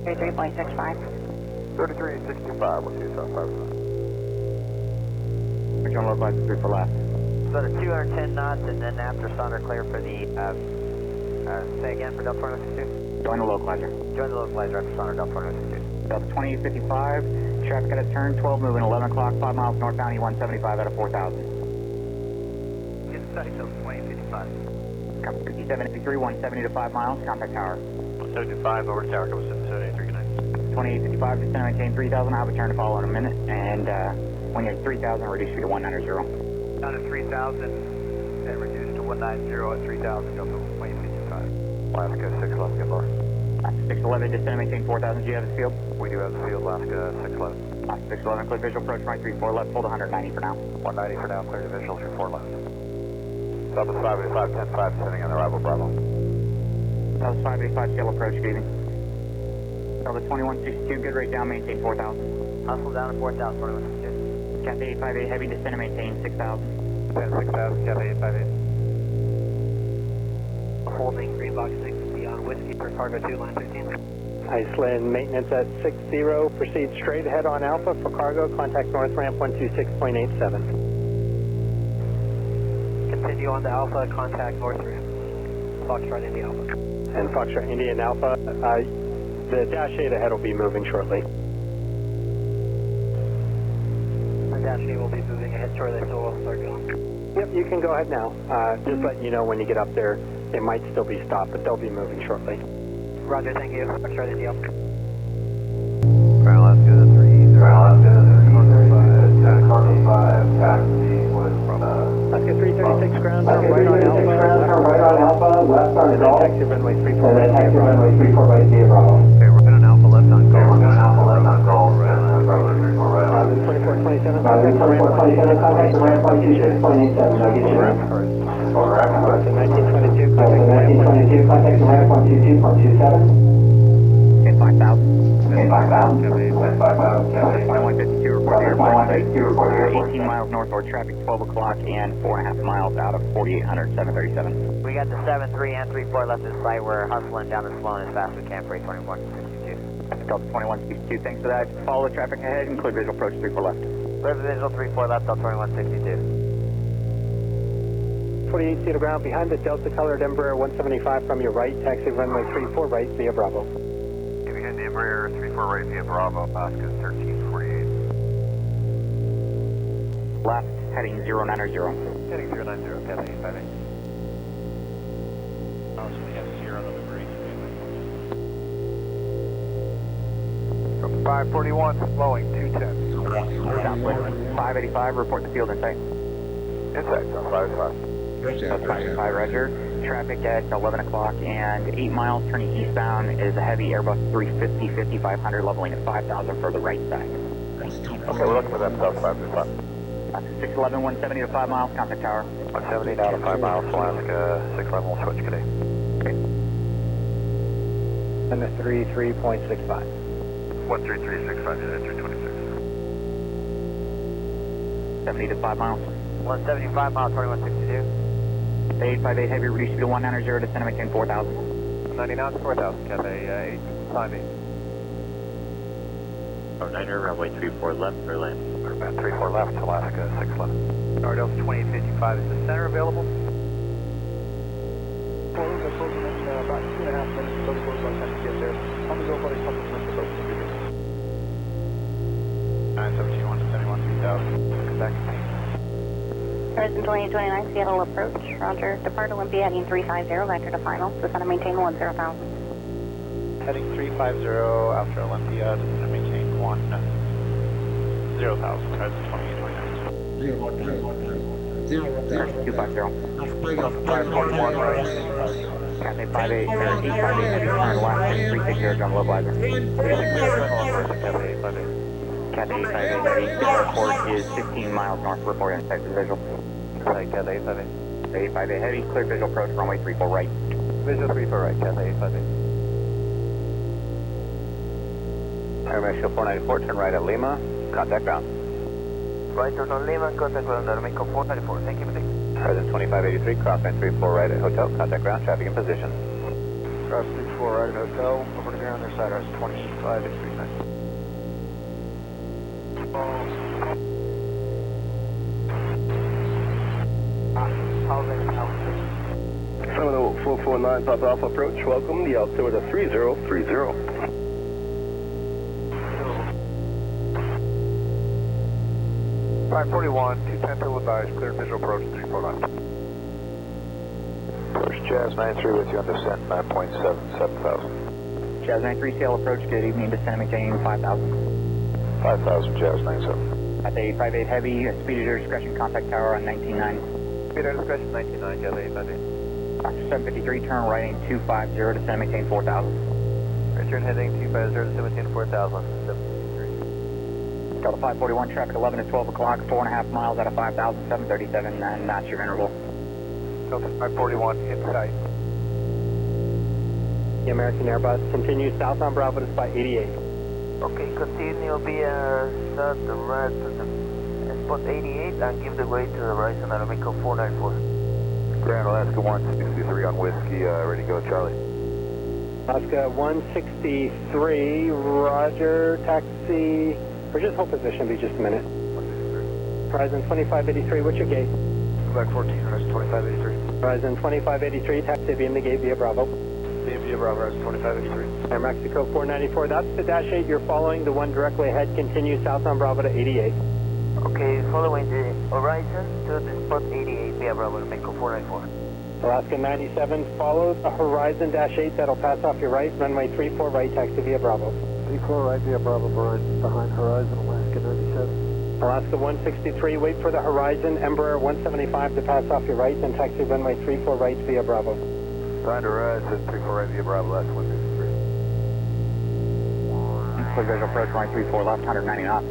33.65. 3365, we'll see you south 5. We're going to localizer 3 for left. So the 210 knots, and then after Sonder clear for the, say again for Delta 462? Join the localizer. Join the localizer after Sonder Delta 462. Delta 2855, traffic at a turn, 12 moving, 11 o'clock, 5 miles northbound, E175 out of 4,000. Get sight Delta 2855. Cover 5783, 170 to 5 miles, contact tower. 175 over to tower, cover 783, good night. 2855, descend and maintain 3,000, I'll return to follow in a minute, and when you're at 3,000, reduce speed to 190. Down to 3,000, 510 reduced to 190 at 3000, Delta 185. Alaska 611, good morning. 611, descend and maintain 4000, do you have the field? We do have the field, Alaska 611. 611, clear visual approach, runway 34 left, hold 190 for now. 190 for now, clear to visual, 34 left. Southwest 585, 10-5, descending on arrival, Bravo. Southwest 585, scale approach, good evening. Delta 2162, good rate down, maintain 4000. Hustle down to 4000, 2162. Cathay 858, heavy descend and maintain 6000. 10-6000, Cathay 858. Holding green box 6 beyond whiskey for cargo 2, line 15. Iceland maintenance at 60, proceed straight ahead on Alpha for cargo, contact north ramp 126.87. Continue on to Alpha, contact north ramp. Foxtrot India Alpha. And Foxtrot Indian Alpha, the dash 8 ahead will be moving shortly. The dash 8 will be moving ahead shortly, so we'll start going. Yep, you can go ahead now. Just letting you know when you get up there, they might still be stopped, but they'll be moving shortly. Roger, thank you. Foxtrot India Alpha. Alaska 3, Alaska 335, taxi was Alaska 336 ground, turn right on Alpha, left on Golf. taxi runway 34 And then right taxi Bravo. runway 34 right via Bravo. Okay, we're going Alpha left on Golf. We're going Alpha left on Golf, and Bravo 34 right on. 2427, Bravo 2427, contact the ramp 126.87. I'll get you ramp first. For ramp first. 1922, contact the ramp 122.27. Okay, 5000. Okay, 5,000. Kevin, 5,000. Kevin, 152, report here. 152, report here. 18 miles northward traffic, 12 o'clock, and 4.5 miles out of 4800, 737. We got the 7-3 and 3-4 left this flight. We're hustling down the Sloan as fast as we can for 2162. Delta 2162, thanks for that. Follow the traffic ahead and clear visual approach 34 left. Clear visual 3-4 left, Delta 2162. 48 feet of ground behind the Delta colored Embraer 175 from your right, taxi runway 34 right via Bravo. Behind the Embraer 34 right via Bravo, Alaska 1348. Left, heading 090. Heading 090, Cathay 858. So we have Sierra November 8. From 541, slowing 210. Southwest 585, report the field in sight. Inside, on 585. 585, roger. Traffic at 11 o'clock and 8 miles turning eastbound is a heavy Airbus 350, 5500 leveling at 5,000 for the right side. Okay, we're looking for that South 525. 611, 170 to 5 miles, contact tower. 170 now to 5 miles, Alaska 611, we'll switch today. Okay. And the 33.65. 13365, unit 326. 70 to 5 miles. 175 miles, 2162. 858 heavy, reduced to 190, descend and maintain 4000. 90 knots, 4,000, Cathay 858. Oh, 9er, runway 34 left, clear land. 34 left, Alaska 611. Delta 2855, is the center available? Well, we've got closing in about 2.5 minutes until the boat by the time you get there. I'm going to go for a couple of minutes about 917, 171, 3000. Back to me. Horizon 2829, Seattle approach. Roger. Depart Olympia heading 350, vector to final. Descend and maintain 10,000. Heading 350 after Olympia, descend and maintain 10,000. Horizon 2829. 250. 541 right. Cathay 58, or 858 heavy, turn left, 360, drum localizer. Cathay 858. Cathay 858 heavy, airport is 15 miles north, report in Texas visual. Cathay 858. 858 heavy, clear visual approach, runway 34 right. Visual 34 right, Cathay 858. Air Mexico 494, turn right at Lima, contact ground. Right turn on Lima, contact ground, Mexico 494. Thank you, Horizon 2583, crosswind 34 right at hotel, contact ground, traffic in position. Cross 34 right at hotel, over to ground, their side, Horizon 2583. 70449 Papa Alpha approach, welcome, the altimeter 3030. Flight 41, 210 to advise, clear visual approach 349. Approach Jazz 93 with you on descent 9.77,000. Jazz 93, sail approach, good evening, descend and maintain 5,000. 5,000, Jazz 97. Cathay 858 heavy, speed at your discretion, contact tower on 19.9. Speed out of discretion, 19.9, Jet 858. Fox 753, turn right 250, descend and maintain 4,000. Return heading 250, descend maintain 4,000. Delta 541, traffic 11 to 12 o'clock, 4.5 miles out of 5,000, 737, and that's your interval. Delta 541, inside. The American Airbus continues south on Bravo to spot 88. Okay, continue via south to right to the spot 88 and give the way to the Horizon Aeromeco 494. Grand Alaska 163 on whiskey, ready to go, Charlie. Alaska 163, roger, taxi, or just hold position, be just a minute. Horizon 2583, what's your gate? Quebec 14, Horizon 2583. Horizon 2583, taxi beam the gate via Bravo. Via Bravo, Horizon 2583. Air Mexico 494, that's the Dash 8 you're following, the one directly ahead, continue south on Bravo to 88. Okay, following the Horizon to the spot 88 via Bravo Aeromeco 494. Alaska 97, follow the Horizon Dash 8, that'll pass off your right, runway 34 right, taxi via Bravo. 34 right via Bravo, behind Horizon, Alaska 97. Alaska 163, wait for the Horizon, Embraer 175 to pass off your right, then taxi runway 34 right via Bravo. Behind Horizon, 34 right via Bravo, last 163. Clear visual approach, runway 34 left, 190 knots.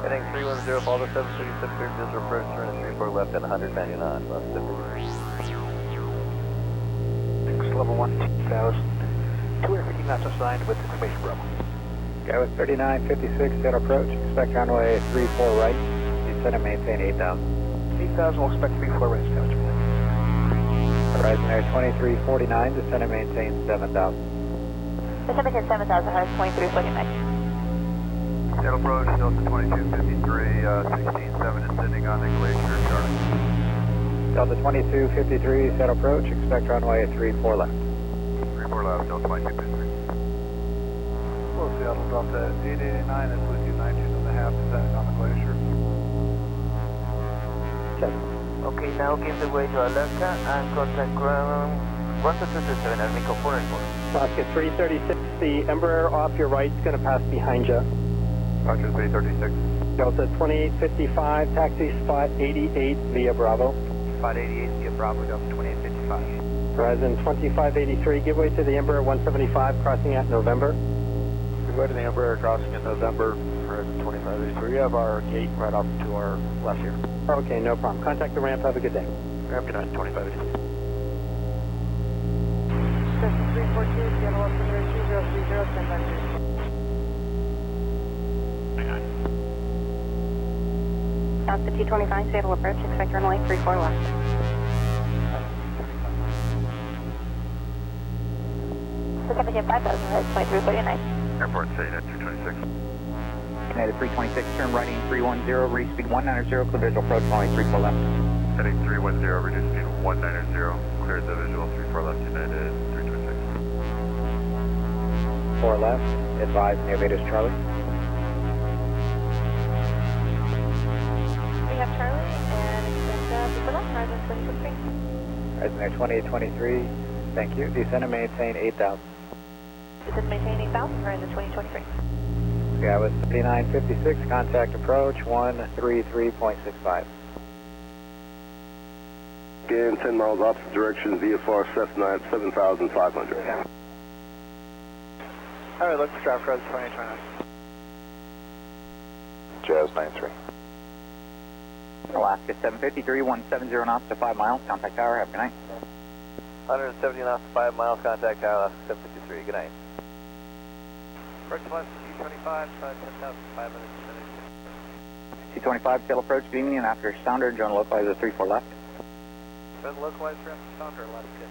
Heading 310, follow the 737, clear visual approach, turn 34 left and 190 knots, left 53. Level 1, 2,000. 250 knots assigned with information Bravo. Guy with 3956, set approach, expect runway 34 right, descend and maintain 8,000. 8,000, we'll expect 34 right, Scout. Horizon Air 2349, descend and maintain 7,000. Descend maintain 7,000, Horizon 2349. Saddle approach, Delta 2253, 16-7, descending on the glacier, Charlie. Delta 2253, set approach, expect runway 34 left. 34 left, Delta 2253. Well, Seattle, Delta 889, that's with you, 19.5, descending on the glacier. Okay, now give the way to Alaska and contact ground 1227 Aeromeco 494. Alaska 336, the Embraer off your right is going to pass behind you. Roger 336. Delta 2855, taxi spot 88 via Bravo. Spot 88 via Bravo, Delta 2855. Horizon 2583, give way to the Embraer 175, crossing at November. We go to the Embraer crossing in November, Horizon 2583. We have our gate right off to our left here. Okay, no problem. Contact the ramp, have a good day. Ramp to 2583. Session 342, Seattle altimeter 2030, stand by. Alaska T25, Seattle approach, expect runway 34 left. Descend maintain 5,000, Horizon 2349. Airport City at 226. United 326, turn right 310, reduce speed 190, clear visual approach, runway 34 left. Heading 310, reduce speed 190, cleared the visual 34 left, United 326. 4 left, advise Neovatus Charlie. We have Charlie and expect before left, Horizon 2023. Horizon Air 2823, thank you. Descend and maintain 8,000. Descend maintain 8,000, Horizon 2023. Guy with 3956, contact approach 133.65. Again, 10 miles opposite direction, VFR Cessna at 7,500. All right, look for traffic, Horizon 2829. Jazz 93. Alaska 753, 170 knots to 5 miles, contact tower, have a good night. 170 knots, 5 miles, contact tower, Alaska 753, good night. First class T25, 10,500. T25, tail approach, good evening, and after sounder, join localizer 34 left. Then localized ramp sounder, Alaska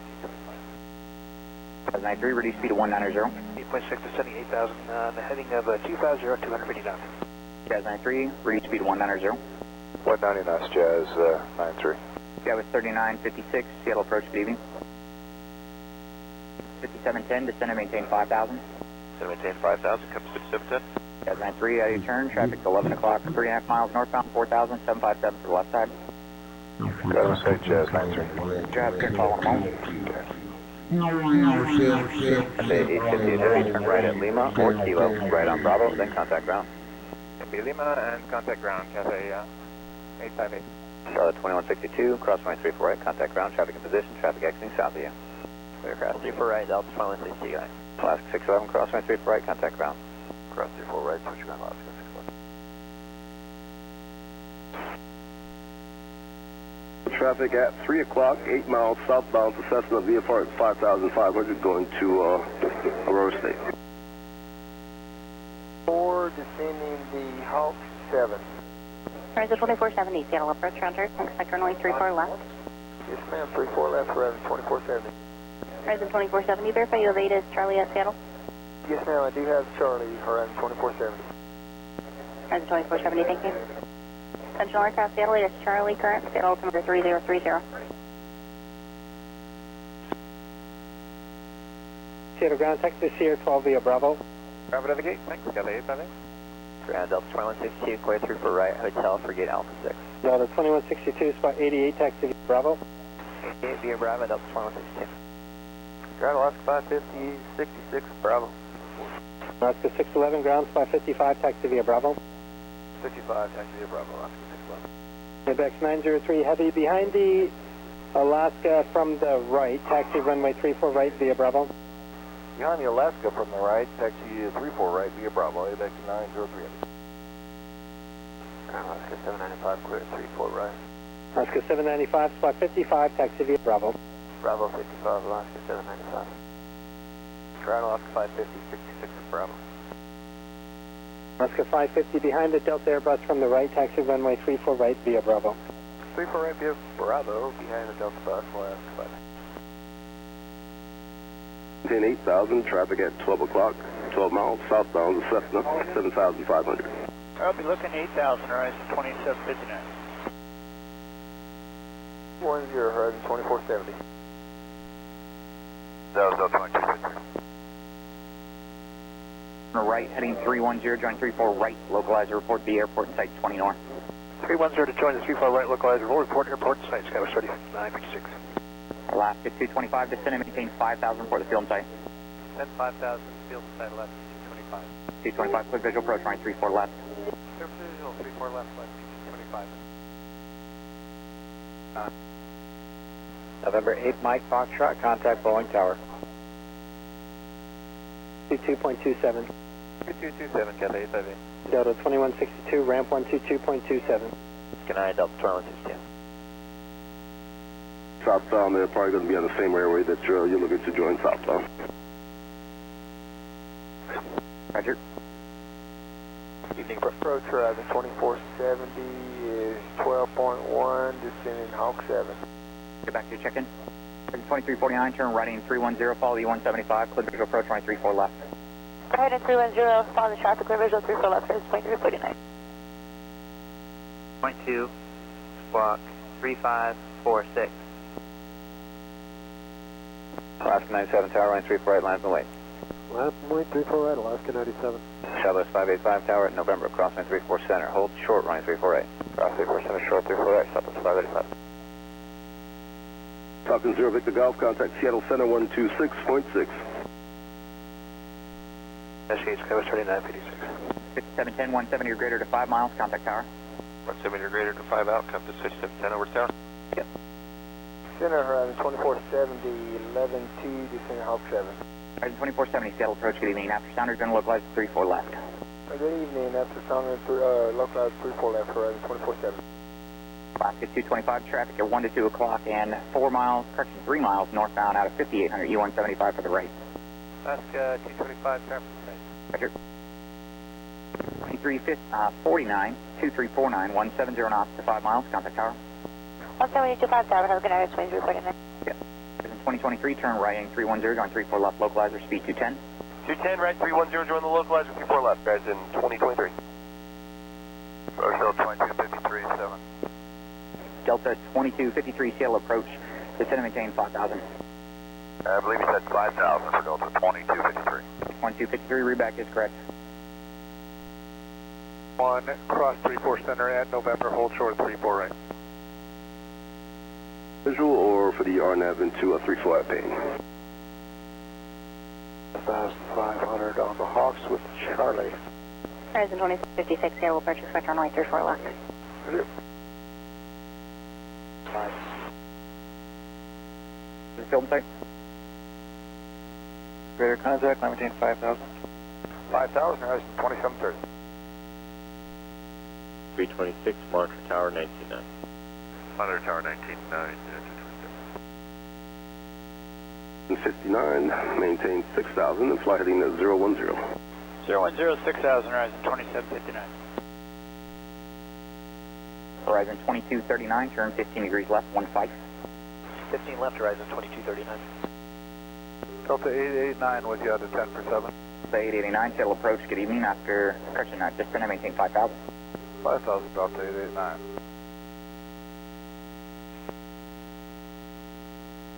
T25. 93, reduce speed to 190. 8.6, descending 8,000, the heading of 250, 250 knots. Jazz 93, reduce speed 190. 190 knots, Jazz 93. Guy with 3956, Seattle approach, good evening. 5710, descend and maintain 5,000. Maintain 5,000, come 6710. Jazz 93, out of your turn, traffic 11 o'clock, 3.5 miles northbound, 4,000, 757 for the left side. Got to say Jazz 93. Jazz, good call in a moment. Say 850 heavy, turn right at Lima or Kilo, right on Bravo, then contact ground. Lima and contact ground, Cathay 858. Charlotte 2162, cross runway 34 right, contact ground, traffic in position, traffic exiting south of you. Clear cross 34 right, Delta 2162, guys. Alaska 611, cross runway 34 right, contact ground. Cross 34 right, switch ground, Alaska 611. Traffic at 3 o'clock, 8 miles southbound to Cessna VFR at 5,500 going to Aurora State. 4 descending the Hawk 7. Horizon 2470, Seattle approach, Roger. Expect runway 34 left. Yes, ma'am, 34 left, Horizon 2470. Horizon 2470, verify you have ATIS Charlie at Seattle. Yes, ma'am, I do have Charlie, Horizon 2470. Horizon 2470, thank you. Central aircraft, Seattle ATIS Charlie, current, Seattle altimeter 3030. Seattle ground, Texas Sierra 12 via Bravo. Bravo to the gate, thanks, got the 858. Ground Delta 2162, clear through for right, hotel for gate Alpha 6. Delta 2162, spot 88, taxi via Bravo. 88 via Bravo, Delta 2162. Ground Alaska 550, 66, Bravo. Alaska 611, ground, spot 55, taxi via Bravo. 55, taxi via Bravo, Alaska 611. Apex 903, heavy behind the Alaska from the right, taxi runway 34 right via Bravo. Behind the Alaska from the right, taxi 34 right via Bravo, Apex 903. Alaska 795, clear 34 right. Alaska 795, spot 55, taxi via Bravo. Bravo 55, Alaska 795. Ground Alaska 550, 66 Bravo. Alaska 550 behind the Delta Airbus from the right, taxi runway 34 right via Bravo. 34 right via Bravo, behind the Delta bus, Alaska 5. 10-8,000, traffic at 12 o'clock, 12 miles southbound to Cessna, 7,500. I'll be looking 8,000, Horizon 2759. 10, Horizon 2470. That was Delta 2253. Right, heading 310, join 34 right, localizer report via airport in sight 20 north. 310 to join the 34 right localizer, report airport in sight, Skyler 3956. Alaska 225, descend and maintain 5,000 for the field in sight. Send 5,000, field in sight left, 225. 225, clear visual, approach runway 34 left. Clear visual, 34 left, 225. November 8, Mike Foxtrot, contact Boeing Tower. 22.27. 2227, Cathay 858. Delta 2162, ramp 122.27. Good night, Delta 2162. Southbound, they're probably going to be on the same airway that you're looking to join southbound. Roger. Evening approach, Horizon 2470 is 12.1, descending Hawk 7. Get back to your check-in. 2349, turn right in 310, follow the 175, clear visual, approach runway 34 left. Heading 310, follow the traffic, clear visual 34 left, Horizon 2349. 22, squawk 3546. Alaska 97, tower line 34 right, lines and wait. Last point 34 right, Alaska 97. Southwest 585 tower at November, cross line 34 center, hold short runway 34 right. Cross 34 center, short 34 right, Southwest 585. Falcon 0 Victor Golf, contact Seattle Center 126.6. SH Skyler 3956. 5710, 170 or greater to 5 miles, contact tower. 170 or greater to 5 out, compass 5710 over tower. Yep. Center Horizon 2470, 11-2, descending Hawk 7. Horizon 2470, Seattle approach, good evening. After sounder, going to localize 34 left. Good evening, after sounder, localized 34 left, Horizon 2470. Alaska 225, traffic at 1 to 2 o'clock and 3 miles northbound out of 5800, U175 for the right. Alaska 225, traffic in sight. Roger. 2349, 2349, 170 knots to 5 miles, contact tower. 172.5 tower, have a good night, 2349. Yeah. 2023, turn right heading 310, going 34 left, localizer, speed 210. 210 right, 310, join the localizer, 34 left, guys, in 2023. Rochelle 2253, 7. Delta 2253, Seattle approach, descend and maintain 5,000. I believe you said 5,000 for Delta 2253. 1253, reback is correct. 1, cross 34 center at November, hold short 34 right. Visual or for the RNAV into a 34 at Payne. 1,500 on the Hawks with Charlie. Horizon 2056, Seattle approach, expect runway 34 left. field and sight. Radar contact, line maintain 5,000. 5,000, horizon 2730. 326, monitor tower 199. Monitor tower 199, 59, maintain 6,000 and fly heading at 010. 010, 6,000, horizon 2759. Horizon 2239, turn 15 degrees left, 15. 15 left, horizon 2239. Delta 889 with you out of 10 for 7. Delta 889, shuttle approach, good evening, after correction, descend and maintain 5,000. 5,000, Delta 889.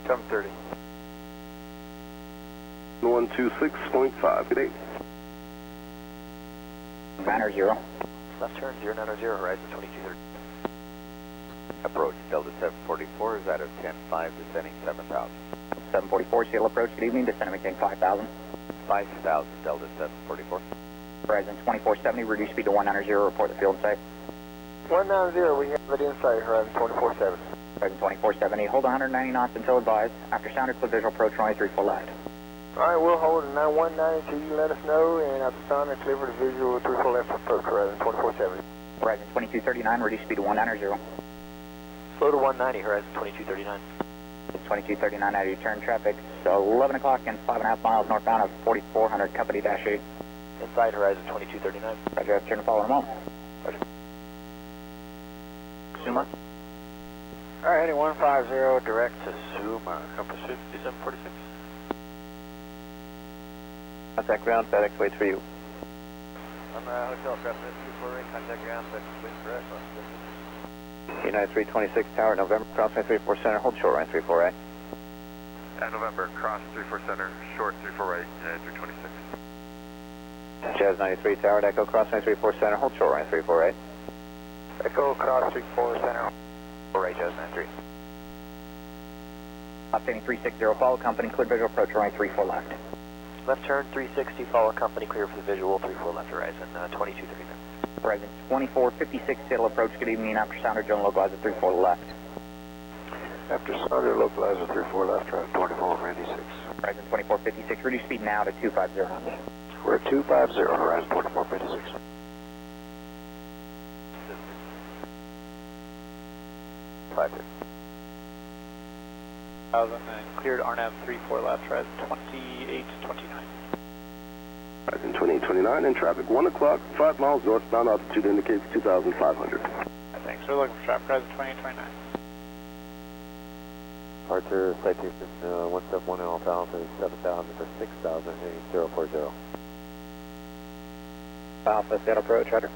730. 126.5, good day. Banner 0. Left turn 090, horizon 2230. Approach Delta 744 is out of 10-5, descending 7,000. 744, shuttle approach, good evening, descend and maintain 5,000. 5,000, Delta 744. Horizon 2470, reduce speed to 190, report the field in sight. 190, we have it in sight, horizon 2470. Horizon 2470, hold 190 knots until advised. After sounded, clear visual approach, runway 34 left. Alright, we'll hold it 190 till you let us know, and after sound, clear for the visual 34 left approach, horizon 2470. Horizon 2239, reduce speed to 190. Slow to 190, horizon 2239. 2239 out of your turn traffic, so 11 o'clock and 5.5 miles northbound of 4400, company dash 8. Inside horizon 2239. Roger, turn to follow in a moment. Roger. Suma. Alright, heading 150 direct to Suma, compass 5746. Contact ground, FedEx waits for you. On hotel traffic, 24 contact ground, FedEx waits for us. United 326 Tower, November, cross 34 center, hold short line 34 right. At November, cross 34 center, short 34 right, United 326. Jazz 93 Tower, Echo, cross 34 center, hold short line 34 right. Echo, cross 34 center, 4 right, Jazz 93. Obtaining 360, follow company, clear visual approach, runway 34 left. Left turn 360, follow company, clear for the visual 34 left, horizon 2239. Horizon 2456, shuttle approach, good evening, after sounder, General localizer 34 left. After sounder, localizer 34 left, horizon 2456. Horizon 2456, reduce speed now to 250 knots. We're at 250, horizon 2456. Cleared RNAV 34 left, horizon 2829. Horizon 2829 in traffic, 1 o'clock, 5 miles northbound, altitude indicates 2,500. Thanks, we're looking for traffic, horizon 2829. Archer, citation 171 in Alpha, 7,000 for 6,000, heading 040. Alpha, set approach, Roger.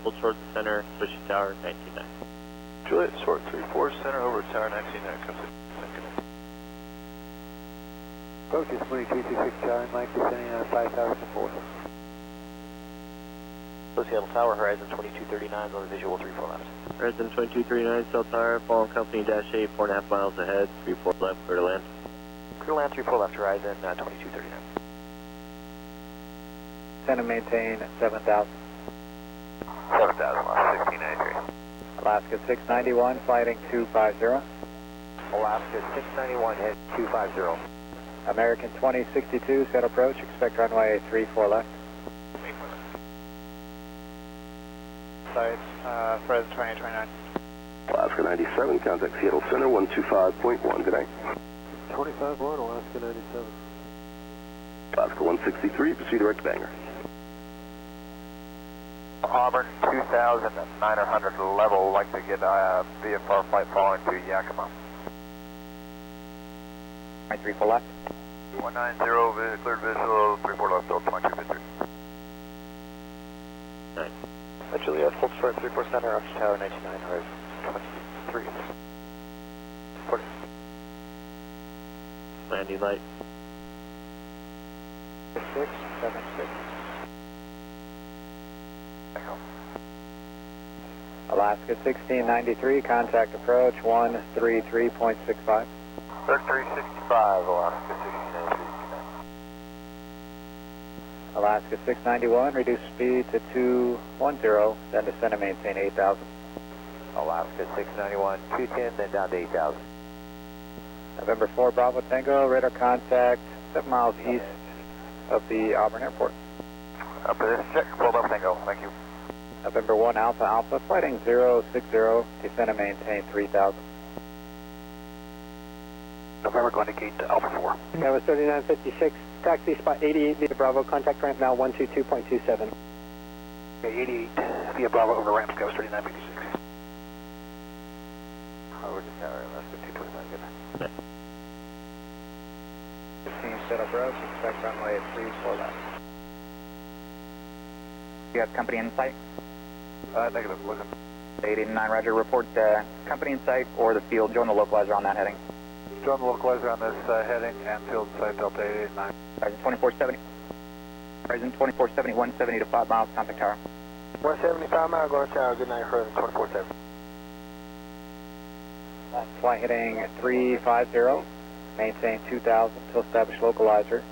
Hold short to center, switch to tower 199. Juliet, short 34 center, over tower 199, comes in second. Approach is 2226 tower, Mike, descending on 5,004. Seattle Tower, horizon 2239, on the visual 34 left. Horizon 2239, cell tower, following company dash 8, 4.5 miles ahead, 34 left, clear to land. Clear to land, 34 left, horizon 2239. Send and maintain 7,000. 7,000, 1693. Alaska 691, flighting 250. Alaska 691, head 250. American 2062, set approach, expect runway 34 left. Sides, Horizon 2829. Alaska 97, contact Seattle Center, 125.1, good night. 25-1, Alaska 97. Alaska 163, proceed direct to Bangor. Auburn 2,900 level, like to get VFR flight following to Yakima. 34 left. 190, cleared visual, 34 left, Delta 2253. Nice. Juliet, hold short 34 center, Arch Tower 99, horizon 23. 40. Landing light. 676. Echo. Alaska 1693, contact approach 133.65. 3365, Alaska 1693. Alaska 691, reduce speed to 210, then descend and maintain 8,000. Alaska 691, 210, then down to 8,000. November 4 Bravo Tango, radar contact 7 miles east of the Auburn Airport. This check, 4 Bravo Tango, thank you. November 1 Alpha Alpha, flighting 060, descend and maintain 3000. November going to gate Alpha 4. That was 3956, taxi spot 88 via Bravo, contact ramp now 122.27. Okay, 88 via Bravo over ramp, that was 3956. Over to tower, Alaska 225, good. 15 set approach, expect runway 34 left. You have company in sight? Negative, looking. 889, Roger. Report company in sight or the field. Join the localizer on that heading. Join the localizer on this heading and field site Delta 889. Horizon 2470. Horizon 2470, 170 to 5 miles, contact tower. 175 miles, going to tower, good night, Horizon 2470. Flight heading 350, maintain 2000 to establish localizer.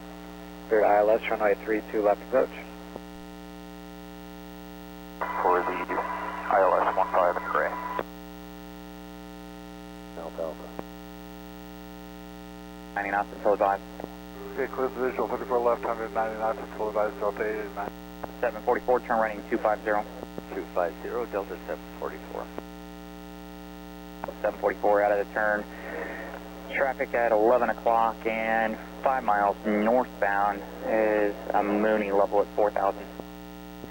Spirit ILS, runway 32 left approach. For the ILS 15 and gray. Alpha Alpha. 90 knots until advised. Okay, clear the visual, 54 left, 190 knots until advised, Delta 889. 744, turn running 250. 250, Delta 744. 744 out of the turn. Traffic at 11 o'clock and 5 miles northbound is a Mooney level at 4,000.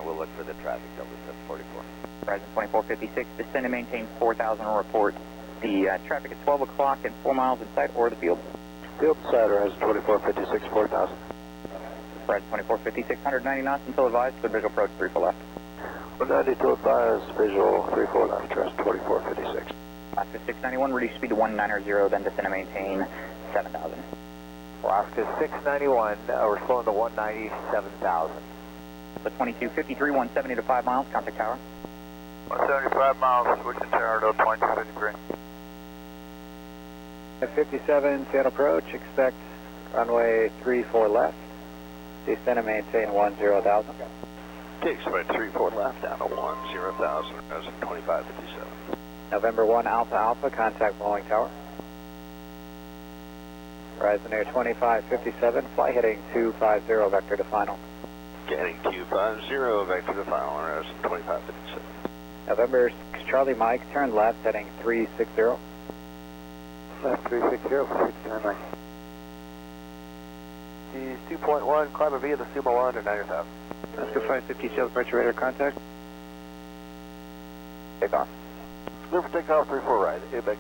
We'll look for the traffic, Delta 744. Horizon 2456, descend and maintain 4,000 report. The traffic at 12 o'clock and 4 miles in sight or the field. Field side, Horizon 2456, 4,000. Horizon 2456, 190 knots until advised, clear visual approach 34 left. 190 to advised, visual 34 left, Horizon 2456. Alaska 691, reduce speed to 190, then descend and maintain 7,000. Alaska 691, we're slowing to 190, 7,000. So 2253, 170 to 5 miles, contact tower. 175 miles, switching tower to 2253. At 57, Seattle approach, expect runway 34 left, descend and maintain 10,000. Okay, expect 34 left down to 10,000, as 2557. November 1 Alpha Alpha, contact Blowing Tower. Horizon Air 2557, flight heading 250, vector to final. Getting 250, vector to final, Horizon 2557. November 6 Charlie Mike, turn left, heading 360. Left 360, 699. He's 2.1, climb via the Sumo under 90,000. Alaska 550, Shell departure radar contact. Take off. Clear for takeoff, 34 right, ABEX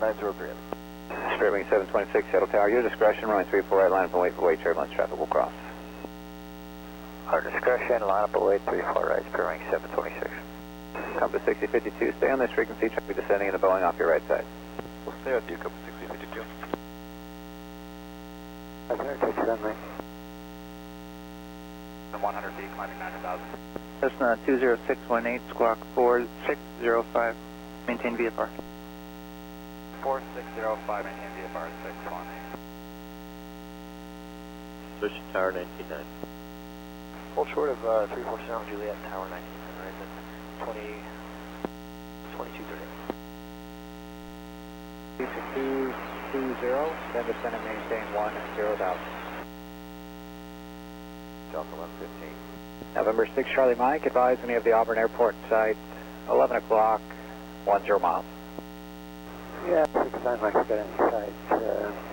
903. Spirit Wing 726, Seattle Tower, your discretion, runway 34 right, line up and wait for weight turbulence, traffic will cross. Our discretion, line up away 34 right, Spirit Wing 726. Compass 6052, stay on this frequency, traffic descending into Boeing off your right side. We'll stay with you, Compass 6052. I'm going to take runway. 100 feet, climbing 90,000. Cessna 20618, squawk 4605, maintain VFR. 4605, maintain VFR 618. Switch to tower 199. Hold short of 347 Juliet, tower 19, Horizon 2230. 220, then descend and maintain 10,000. Delta 115. November 6 Charlie Mike, advise any of the Auburn Airport site, 11 o'clock, 10 miles. Yeah, 6 9 Mike's got any sight.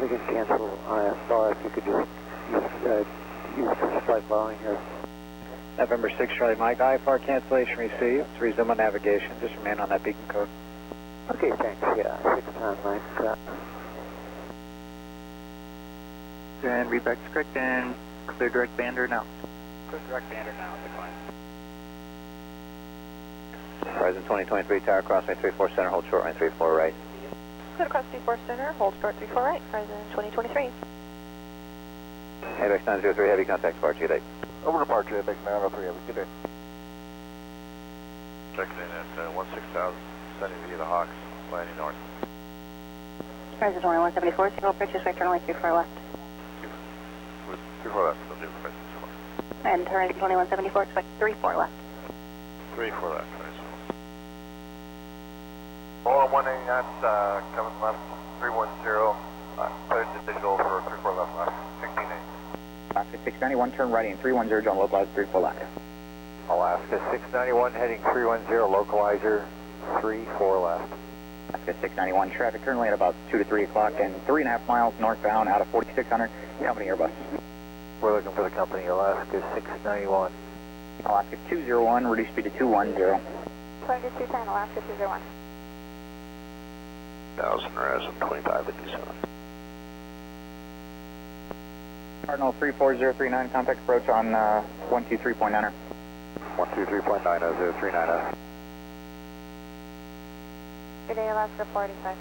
We can cancel ISR if you could just use flight following here. November 6 Charlie Mike, IFR cancellation received. Resume on navigation, just remain on that beacon code. Okay, thanks. Yeah, 6 9 Mike. And read back to correct and clear direct bander now. Clear direct bander now, decline. Horizon 2023, tower crossway 34 center, hold short line 34 right. Clear across 34 center, hold short 34 right, Horizon 2023. ABEX 903, heavy contact, departure, good day. Over departure, ABEX 903, have a good day. Checking in at 16,000, sending via the Hawks, landing north. Horizon 2174, single approach, expect runway 34 left. 34 left, they'll do perfect. And Horizon 2174, expect 34 left. 34 left, nice. All 180 knots, coming left, 310, There's the digital for 34 left, 16-8. Alaska 691, turn right in 310, John localizer 34 left. Alaska 691 heading 310, localizer 34 left. Alaska 691, traffic currently at about 2 to 3 o'clock and 3.5 miles northbound out of 4600, company Airbus. We're looking for the company, Alaska 691. Alaska 201, reduce speed to 210. Target 210, Alaska 201. 1000 horizon 2557. Cardinal 34039, contact approach on 123.9er. 123.90, 039. Good day, Alaska 45.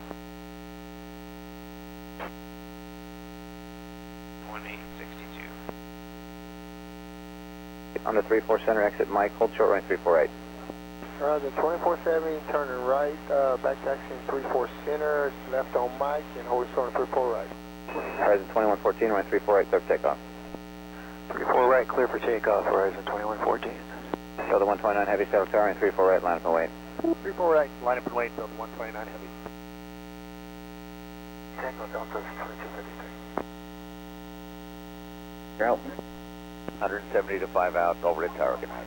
1862. On the 34 center exit, Mike, hold short right 348. Roger, 2470, turning right, back taxiing 34 center, left on Mike, and hold short 34 right. Horizon 2114, right 348, clear for takeoff. 34 right, clear for takeoff, Horizon 2114. Show the 129 heavy, settle tower, and 34 right, line up and wait. 34 right, line up and wait, Delta 129 heavy. Tango Delta 2253. You're out. 170 to 5 out, over to tower, good night.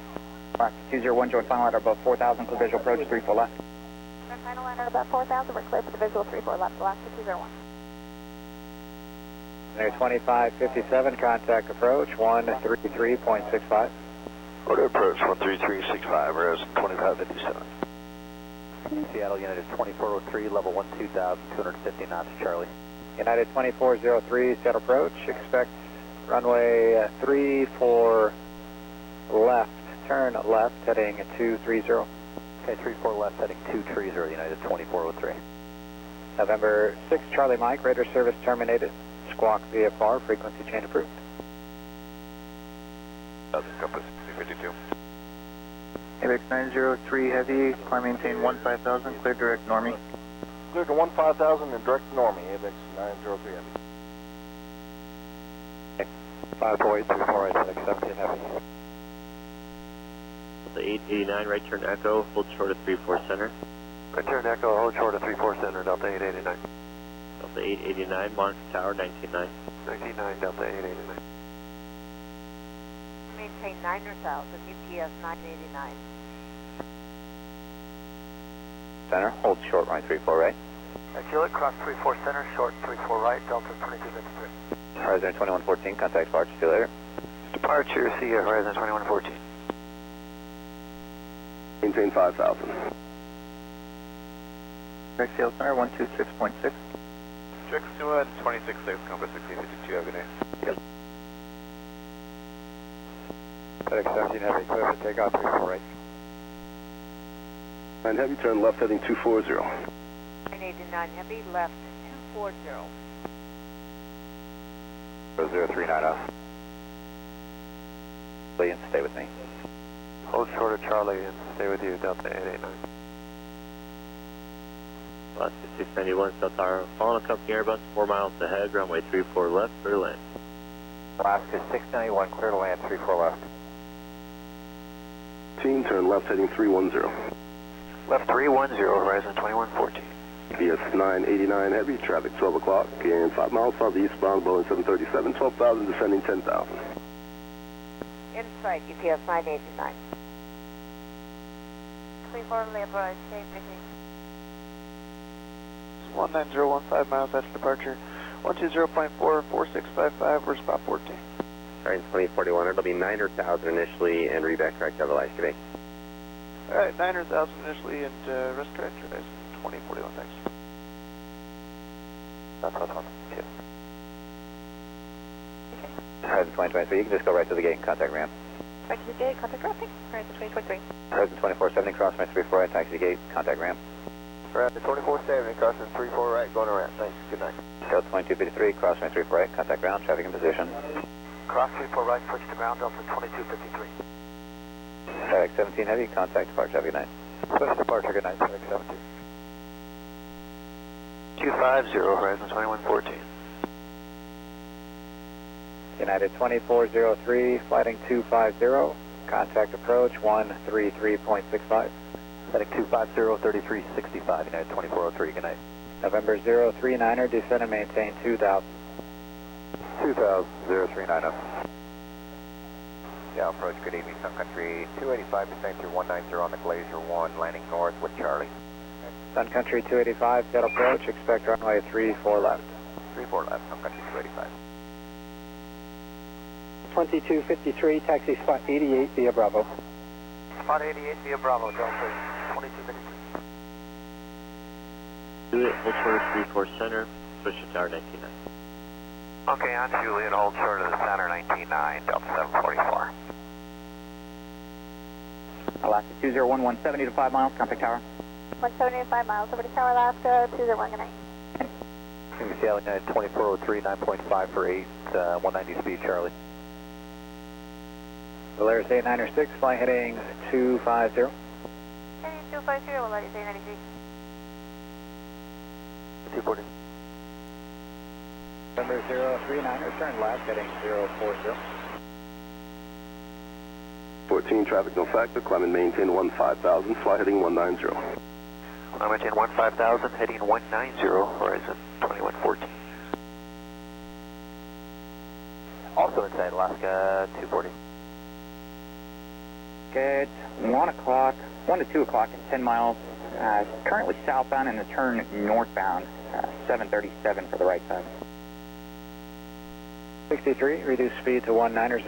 Alaska 201, join final ladder above 4000, clear visual approach, 34 left. Final ladder about 4000, we're clear for the visual 34 left, Alaska 201. Near 2557, contact approach, 133.65. Order approach 13365, Horizon 2557. Seattle United 2403, level 12,250 knots, Charlie. United 2403, set approach, expect runway 34 left, turn left, heading 230. Okay, 34 left, heading 230, United 2403. November 6, Charlie Mike, radar service terminated. Squawk VFR, frequency change approved. Compass 252. ABX 903 heavy, climb maintain 15000, clear direct normie. Clear to 15000 and direct normie, ABX 903 heavy. 54834 right, FedEx 17 heavy. The 889, right turn echo, hold short of 34 center. Right turn echo, hold short of 34 center, Delta 889. Delta 889, monitor tower 199. 199, Delta 889. Maintain 9,000, UPS 989. Center, hold short right 34 right. Juliet, cross 34 center, short 34 right, Delta 2253. Horizon 2114, contact departure, see you later. Departure, see you, Horizon 2114. Maintain 5,000. Direct Seattle Center 126.6. Direct Seattle 266, compass 1652, have a good day. FedEx 17 heavy, clear for takeoff, 34 right. And heavy turn left heading 240. 989 heavy, left 240. 0039. Williams, stay with me. Hold short of Charlie and stay with you, Delta 889. Alaska 691, South Tower, following a company Airbus 4 miles ahead, runway 34 left, clear to land. Alaska 691, clear to land, 34 left. Team turn left heading 310. Left 310, Horizon 2114. BS 989 heavy, traffic 12 o'clock, and 5 miles southeastbound, Boeing 737, 12,000, descending 10,000. Insight, UPS 989. 34 Libra, stay busy. 19015 miles after departure. 120.4, 4655, we're spot 14. Horizon 2041, it'll be 9,000 initially and reback correct of Alaska Bay. Alright, 9,000 initially and rest correct, Horizon 2041, thanks. That's what I'm Horizon 2023, you can just go right to the gate and contact ramp. Right to the gate, contact routing. Horizon 2023. Horizon 2470, cross my 34 right, taxi gate, contact ramp. Horizon 2470, crossing 34 right, going around, thanks, good night. Delta 2253, cross my 34 right, contact ground, traffic in position. Cross 34 right, switch to ground, Delta 2253. FedEx 17 heavy, contact departure, traffic good night. Switch departure, good night, FedEx 17. 250, Horizon 2114. United 2403, flighting 250, contact approach 133.65. Heading 250, 3365, United 2403, good night. November 039er, descend and maintain 2000. 2000, 039 Yeah, approach, good evening, Sun Country 285, descend through 190 on the Glacier 1, landing north with Charlie. Sun Country 285, set approach, expect runway 34 left. 34 left, Sun Country 285. 2253, taxi spot 88 via Bravo. Spot 88 via Bravo, Delta 2253. Juliet, hold short of 34 center, switch to tower 199. Okay, on Juliet, hold short of the center 199, Delta 744. Alaska 201-170 to 5 miles, contact tower. 170 to 5 miles, over to Tower Alaska, 201, good night. Seattle United 2403, 9.5 for 8, 190 speed, Charlie. Polaris 8906, fly heading 250. Heading 250, we'll let you say 90 feet. 240. November 039er, turn left, heading 040. 14, traffic no factor, climb and maintain 15,000, fly heading 190. I'm maintain 15,000, heading 190, horizon 2114. Also inside Alaska 240. Okay, it's 1 o'clock, 1 to 2 o'clock and 10 miles. Currently southbound and the turn northbound, 737 for the right side. 63, reduce speed to 190,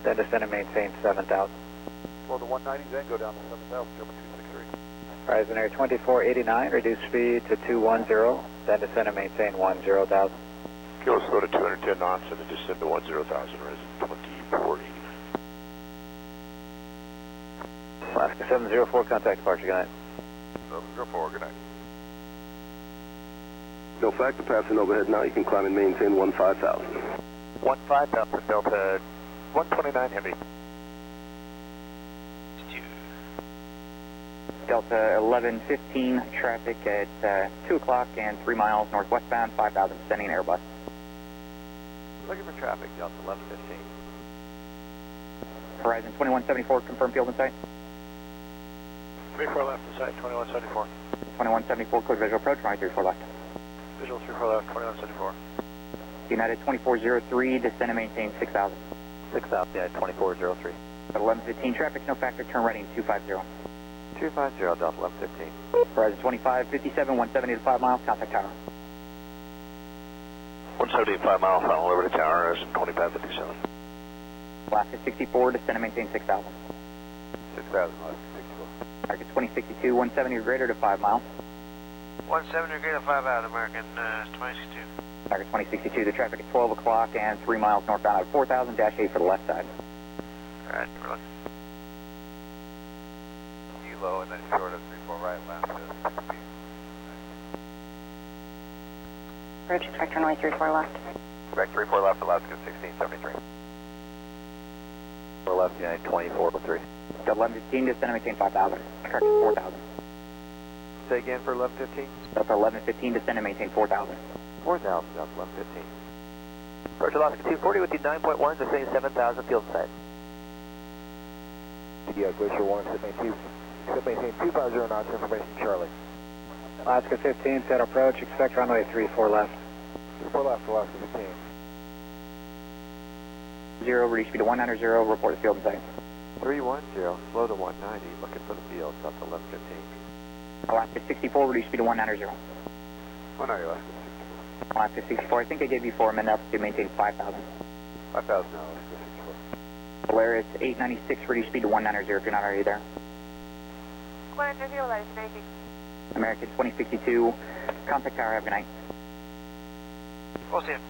then descend and maintain 7,000. Well, the 190, then go down to 7,000, German 263. Horizon Air 2489, reduce speed to 210, then descend and maintain 10,000. Okay, let's go to 210 knots and then descend to 10,000, horizon 2040. Alaska 704, contact departure, good night. 704, good night. No factor, passing overhead now, you can climb and maintain 15,000. 15,000, Delta 129 Heavy. Delta 1115, traffic at 2 o'clock and 3 miles northwestbound, 5,000 descending Airbus. Looking for traffic, Delta 1115. Horizon 2174, confirm field in sight. 34 left inside, 2174. 2174, code visual approach, runway 34 left. Visual 34 left, 2174. United 2403, descend and maintain 6,000. 6,000, yeah, 2403. At 1115, traffic no factor, turn right in 250. 250, Delta 1115. Horizon 2557, 170 to 5 miles, contact tower. 175 mile, final over to tower, horizon 2557. Alaska 64, descend and maintain 6,000. 6,000, Alaska 64. Target 2062, 170 or greater to 5 miles. 170 or greater to 5 out, American 2062. Target 2062, the traffic at 12 o'clock and 3 miles northbound at 4,000-8 for the left side. Alright, we're looking. Low and then short of 34 right, left. Approach, expect runway 34 left. Correct, 34 left, Alaska 1673. 4 left, United 2403. Delta 1115, descend and maintain 5,000. Correct, 4,000. Say again for 1115? Delta 1115, descend and maintain 4,000. 4,000, Delta 1115. Approach Alaska 240 with the 9.1, descending 7,000, field side. Yeah, Glacier 1, maintain 250 knots, information Charlie. Alaska 15, set approach, expect runway 34 left. 34 left, Alaska 15. 0, reduce speed to 190, report the field in sight. 310, slow to 190, looking for the field, Delta 1115. Alaska 64, reduce speed to 190. 190, Alaska 64. Alaska 64, I think I gave you 4 minutes to maintain 5,000. 5,000 now, Alaska 64. Polaris 896, reduce speed to 190 if you're not already there. 190, we'll let you say 90 feet. American 2062, contact tower, have a good night. We'll see him.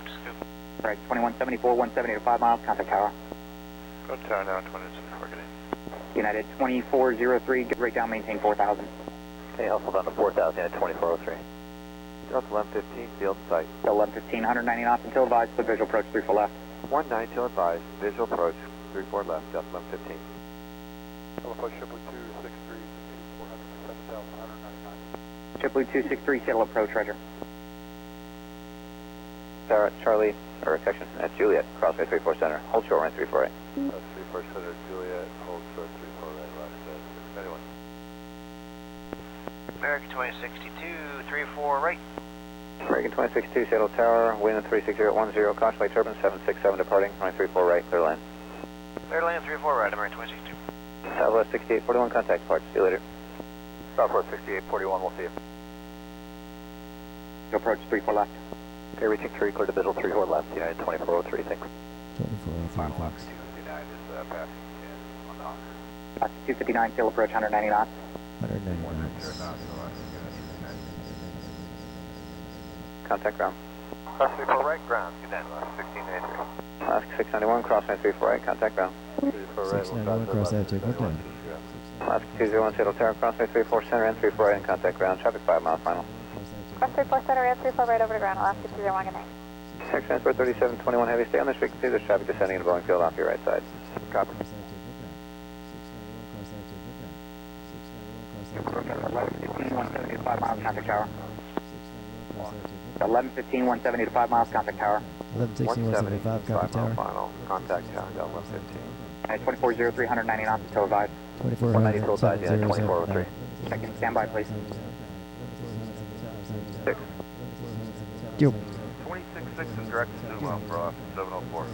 Just go. Right, 2174, 170 to 5 miles, contact tower. Go to tower now, 2174, good night. United 2403, good rate down, maintain 4,000. Okay, also down to 4,000 at 2403. Delta 1115, field site. Delta 1115, 190 knots until advised, clear visual approach 34 left. 19 till advised, visual approach 34 left, Delta 1115. Approach Shipley 263, 8400, 7,199. Shipley 263, settle approach, roger. Charlie, or section at Juliet, crossway 34 center, hold short, run 348. 34 center, Juliet, hold short 34 right, left, 691. American 2062, 34 right. American 2062, Seattle Tower, wind 36010, caution light turbine 767 departing, runway 34 right, clear land. Clear land 34 right, American 2062. Southwest 6841, contact parts, see you later. Southwest 6841, we'll see you. Approach 34 left. Okay, reaching 3, clear to visual 34 left, United 2403, thanks. 2403. Fox 259 is passing on the Hawker. Fox 259, still approach 190 knots. 190 knots. Contact ground. Alaska 34 right, ground. Good night, Alaska 1693. Alaska 691, crosswind 34 right, contact ground. 691, cross that, take one down. Alaska 201, Seattle Tower, crossway 34 center and 34 right, and contact ground. Traffic 5 miles final. Cross 34 center and 34 right over to ground. Alaska 201, good night. Next transport 3721 heavy, stay on this frequency. There's traffic descending into Boeing Field off your right side. Copy. 11:15, 170 to 5 miles, contact tower. 11:15, 170 to 5 miles, contact tower. 11:16, 175, copy tower. Final, contact tower, 11:15. 2403, 190 knots until advised. 190 till advised, yeah, 2403. Second, stand by, please. 6. Yo. 26 is directed to for 704.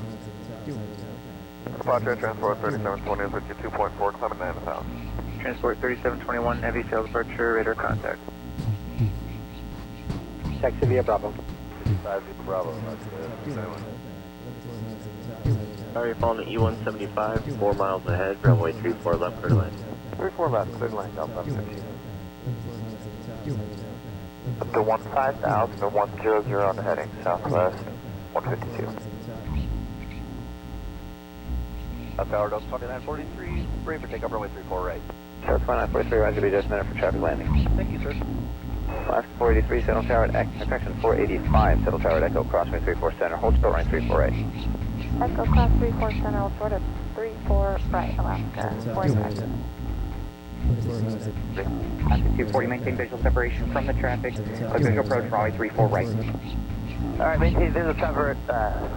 Spot transport 3720 is with you 2.4, climbing 9,000. Transport 3721, heavy sail departure, radar contact. Taxi via Bravo. 5 Bravo, Sorry, following the E-175, 4 miles ahead, runway 34 left, clear land. 34 left, clear line, Delta 15. Up to 15,000 to 100 on the heading, southwest 152. Tower Delta 2943, ready for takeoff, runway 34 right. Tower 2943, roger, be just a minute for traffic landing. Thank you, sir. Alaska 483, Settle Tower at Echo, correction 485, Settle Tower at Echo, crossway 34 center, hold still running 34 right. Echo cross 34 center, hold short of 34 right, Alaska 485. Alaska 240, maintain visual separation from the traffic. Clear visual approach, runway 34 right. Alright, maintain visual cover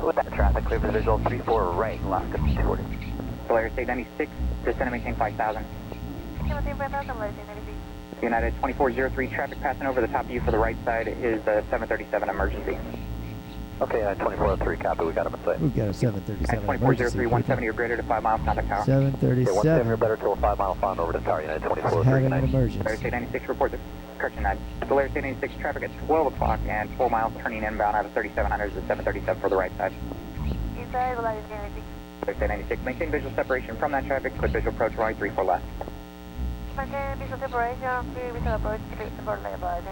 with that traffic, clear for visual 34 right, Alaska 240. Polaris 896, descend and maintain 5,000. United 2403, traffic passing over the top of you for the right side is a 737 emergency. Okay, 2403, copy, we got him in sight. We've got a 737 2403, 170 or greater to 5 miles, contact tower. 737. Okay, 170 or better to a 5 mile final over to Tower, United 2403. Having an emergency. Polaris 896, report the correction that. Polaris 896, traffic at 12 o'clock and 4 miles turning inbound out of 3700 is a 737 for the right side. Inside, Polaris 896. Polaris 896, maintain visual separation from that traffic, clear visual approach, runway 34 left. Maintain visual separation, clear visual approach, 34 left, Polaris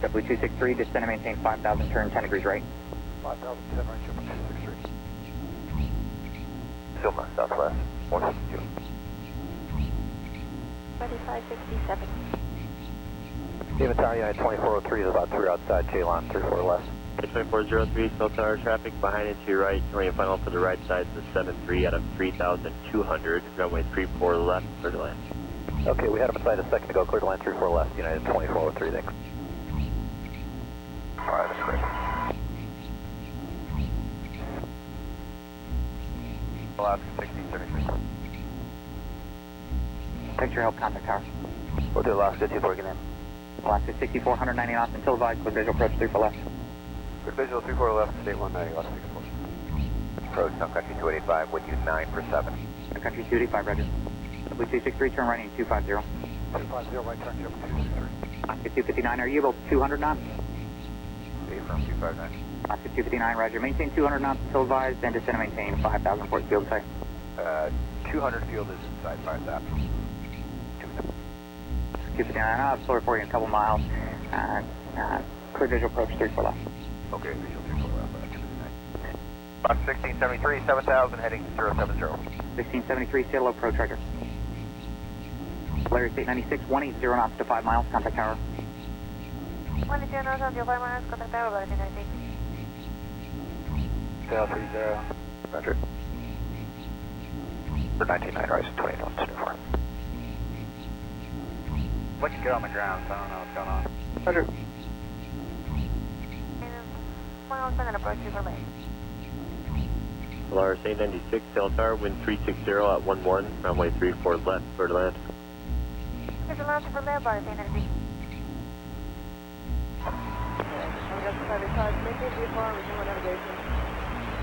896. W263, descend and maintain 5,000, turn 10 degrees right. 5,010 right, Super 263. Silma, southwest 152. 2567. David Tower, United 2403 is about 3 outside, Chailon 34 left. 2403, Cell Tower traffic, behind and to your right, runway final for the right side is the 73 out of 3,200, runway 34 left, clear to land. Okay, we had him in sight a second ago, clear to land 34 left, United 2403, thanks. Alright, that's great. Alaska 1633. Thanks for your help, contact tower. We'll do Alaska 24 again. Alaska 64, 190 knots until advised, clear visual approach 34 left. Good visual 34 left, state 190, Alaska 64. Approach, Sun Country 285, with you 9 for 7. Sun Country 285, roger. W263, turn right in 250. 250, right turn, Jump 263. Alaska 259, are you able 200 knots? Stay from 259. Alaska 259, roger. Maintain 200 knots until advised, then descend and maintain 5,000 for field site. 200 field is inside 5,000. 259, I'll slow for you in a couple miles. Clear visual approach 34 left. Okay, visual 34 left, 259. Box 1673, 7,000, heading 070. 1673, Seattle approach, roger. Polaris 896, 180 knots to 5 miles, contact tower. 180 knots to 5 miles, contact tower, Polaris 896. South 30, roger. For 199, rise 20 knots, 24. What you get on the ground, so I don't know what's going on. Roger. Approach 34 left. Polaris 896, Cell Tower, wind 360 at 11, runway 34 left, clear to land. It's a launch for left, Polaris 896. Augusta 585, maintain VFR, resume our navigation.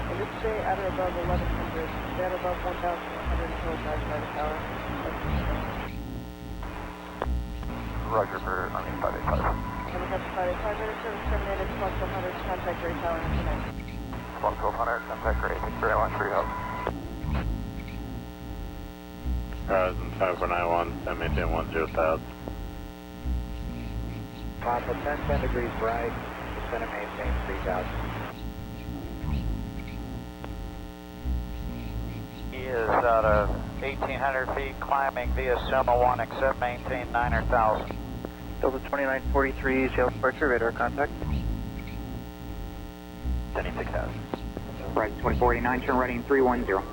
And just stay at or above 1100. Stay at above 1,100 until guide target tower. Roger for Army 585. Augusta 585, radar service terminated, Squawk 1200, contact Gray Tower and connect. Squawk 1200, contact Gray. Thank you very much for your help. Horizon 5491, maintain 10,000. Papa 10 degrees right, descend and maintain 3,000. He is out of 1,800 feet, climbing via Selma 1, except maintain 9,000. Delta 2943, Seattle departure, radar contact. Sending 6,000. Horizon 2489, turn right in 310.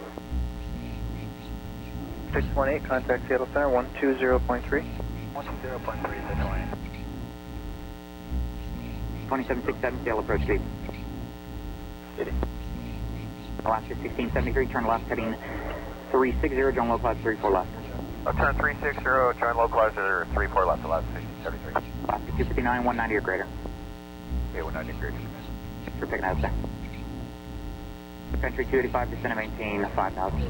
618, contact Seattle Center, 120.3. 120.3 is the 20. 2767, Seattle approach speed. City. Alaska 1673, turn left heading 360, join localizer 34 left. Turn 360, join localizer 34 left, Alaska 1673. Alaska 259, 190 or greater. Okay, 190 or greater. We're picking out there. Country 285, descend and maintain 5,000.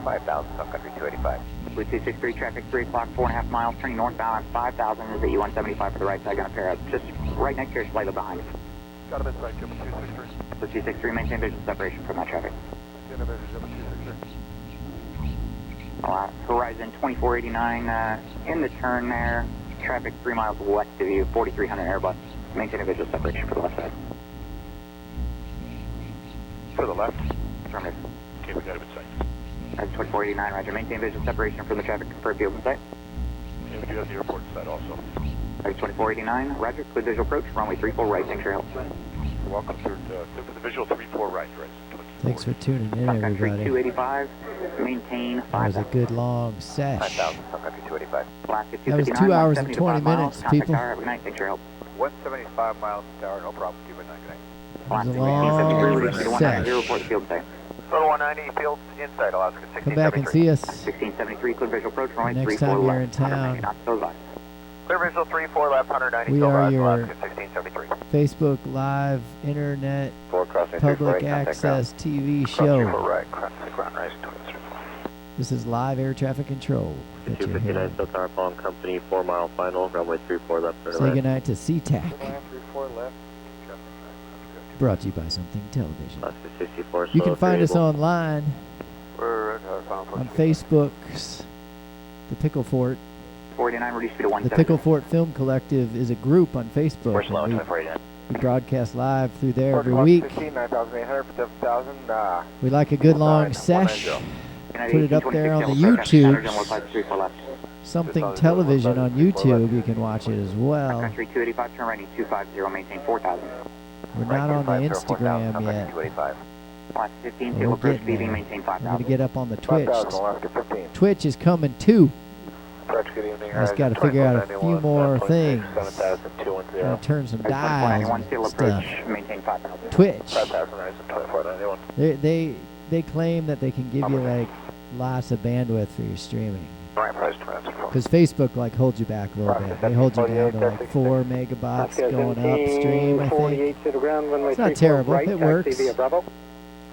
5,000, South Country 285. With 263, traffic 3 o'clock, 4.5 miles, turning northbound on 5,000 is at U175 for the right side, gonna pair up. Just right next to your slightly behind. Got him inside, Jumbo 263. So 263, maintain visual separation from that traffic. Get him in, Jumbo 263. Horizon 2489, in the turn there, traffic 3 miles west of you, 4300 Airbus, maintain a visual separation for the left side. For the left? Affirmative. Okay, we got him inside. Horizon 2489, roger, maintain visual separation from the traffic, confirmed field in sight. And we do have the airport side also. Horizon 2489, roger, clear visual approach, runway 34 right, thanks for your help. You're welcome, sir. Clear for the visual 34 right, Thanks for tuning in, Country everybody. 285, maintain That was a 5,000. good long sesh. 5,000, South Country 285. Alaska That was 259, 2 hours and 175 20 minutes, miles, people. contact tower, have a good night, thanks for your help. 175 miles per hour, no problem. Keep it 9 good night. Alaska It was a long 1673, sesh. report the field in sight. Total 190, field inside, Alaska 1673. Come back and see us 1673, clear visual approach, runway next 34 time you're in left, 190 town. knots, still advised. Clear visual 34 left, 190, We still are advised, your Alaska 1673. Facebook Live, internet, 4 crossing 34 public right, contact access TV Cross 34 show. right, cross the ground, rising towards 34. This is live air traffic control. that you're 259 hearing. Still Tower Palm Company, 4 mile final, runway 34 left, clear to Say land. goodnight to SeaTac. 34 left. Brought to you by Something Television. Alaska 64, You can slow, find us variable. online We're final on Facebook's The Pickle Fort. 49, reduce speed to The 170. Pickle Fort Film Collective is a group on Facebook. We're slow, and 2489. we broadcast live through there every week. 9,800 for 7,000. We like a good long sesh. Put it up there on the YouTube. Something Television on YouTube. You can watch it as well. Country 285, turn right, 250, maintain 4,000. We're not on the Instagram yet. Alaska 15, We're table approach getting speeding, there. maintain We're going 5,000. to get up on the Twitch. 5,000, Alaska 15. Twitch is coming too. Approach, good evening. I just got to figure out a few more things. 7,210. Gonna turn some dials 2491, and table stuff. approach, maintain 5,000. Twitch. 5,000, rising 2491. They claim that they can give you like lots of bandwidth for your streaming. Right, price transfer. Because Facebook like holds you back a little bit. They hold you down to like 4 megabytes going upstream, I think. 48 to the ground, runway It's not 34 terrible. right, It taxi works. via Bravo.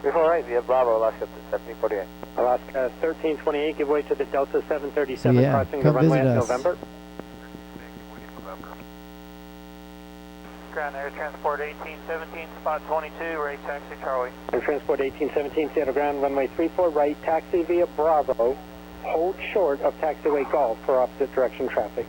34 right, via Bravo, Alaska 1748. Alaska 1328, give way to the Delta 737, So yeah, crossing the come runway visit at us. November. Ground Air Transport 1817, spot 22, right taxi Charlie. Air Transport 1817, Seattle ground, runway 34 right, taxi via Bravo. Hold short of taxiway Golf for opposite direction traffic.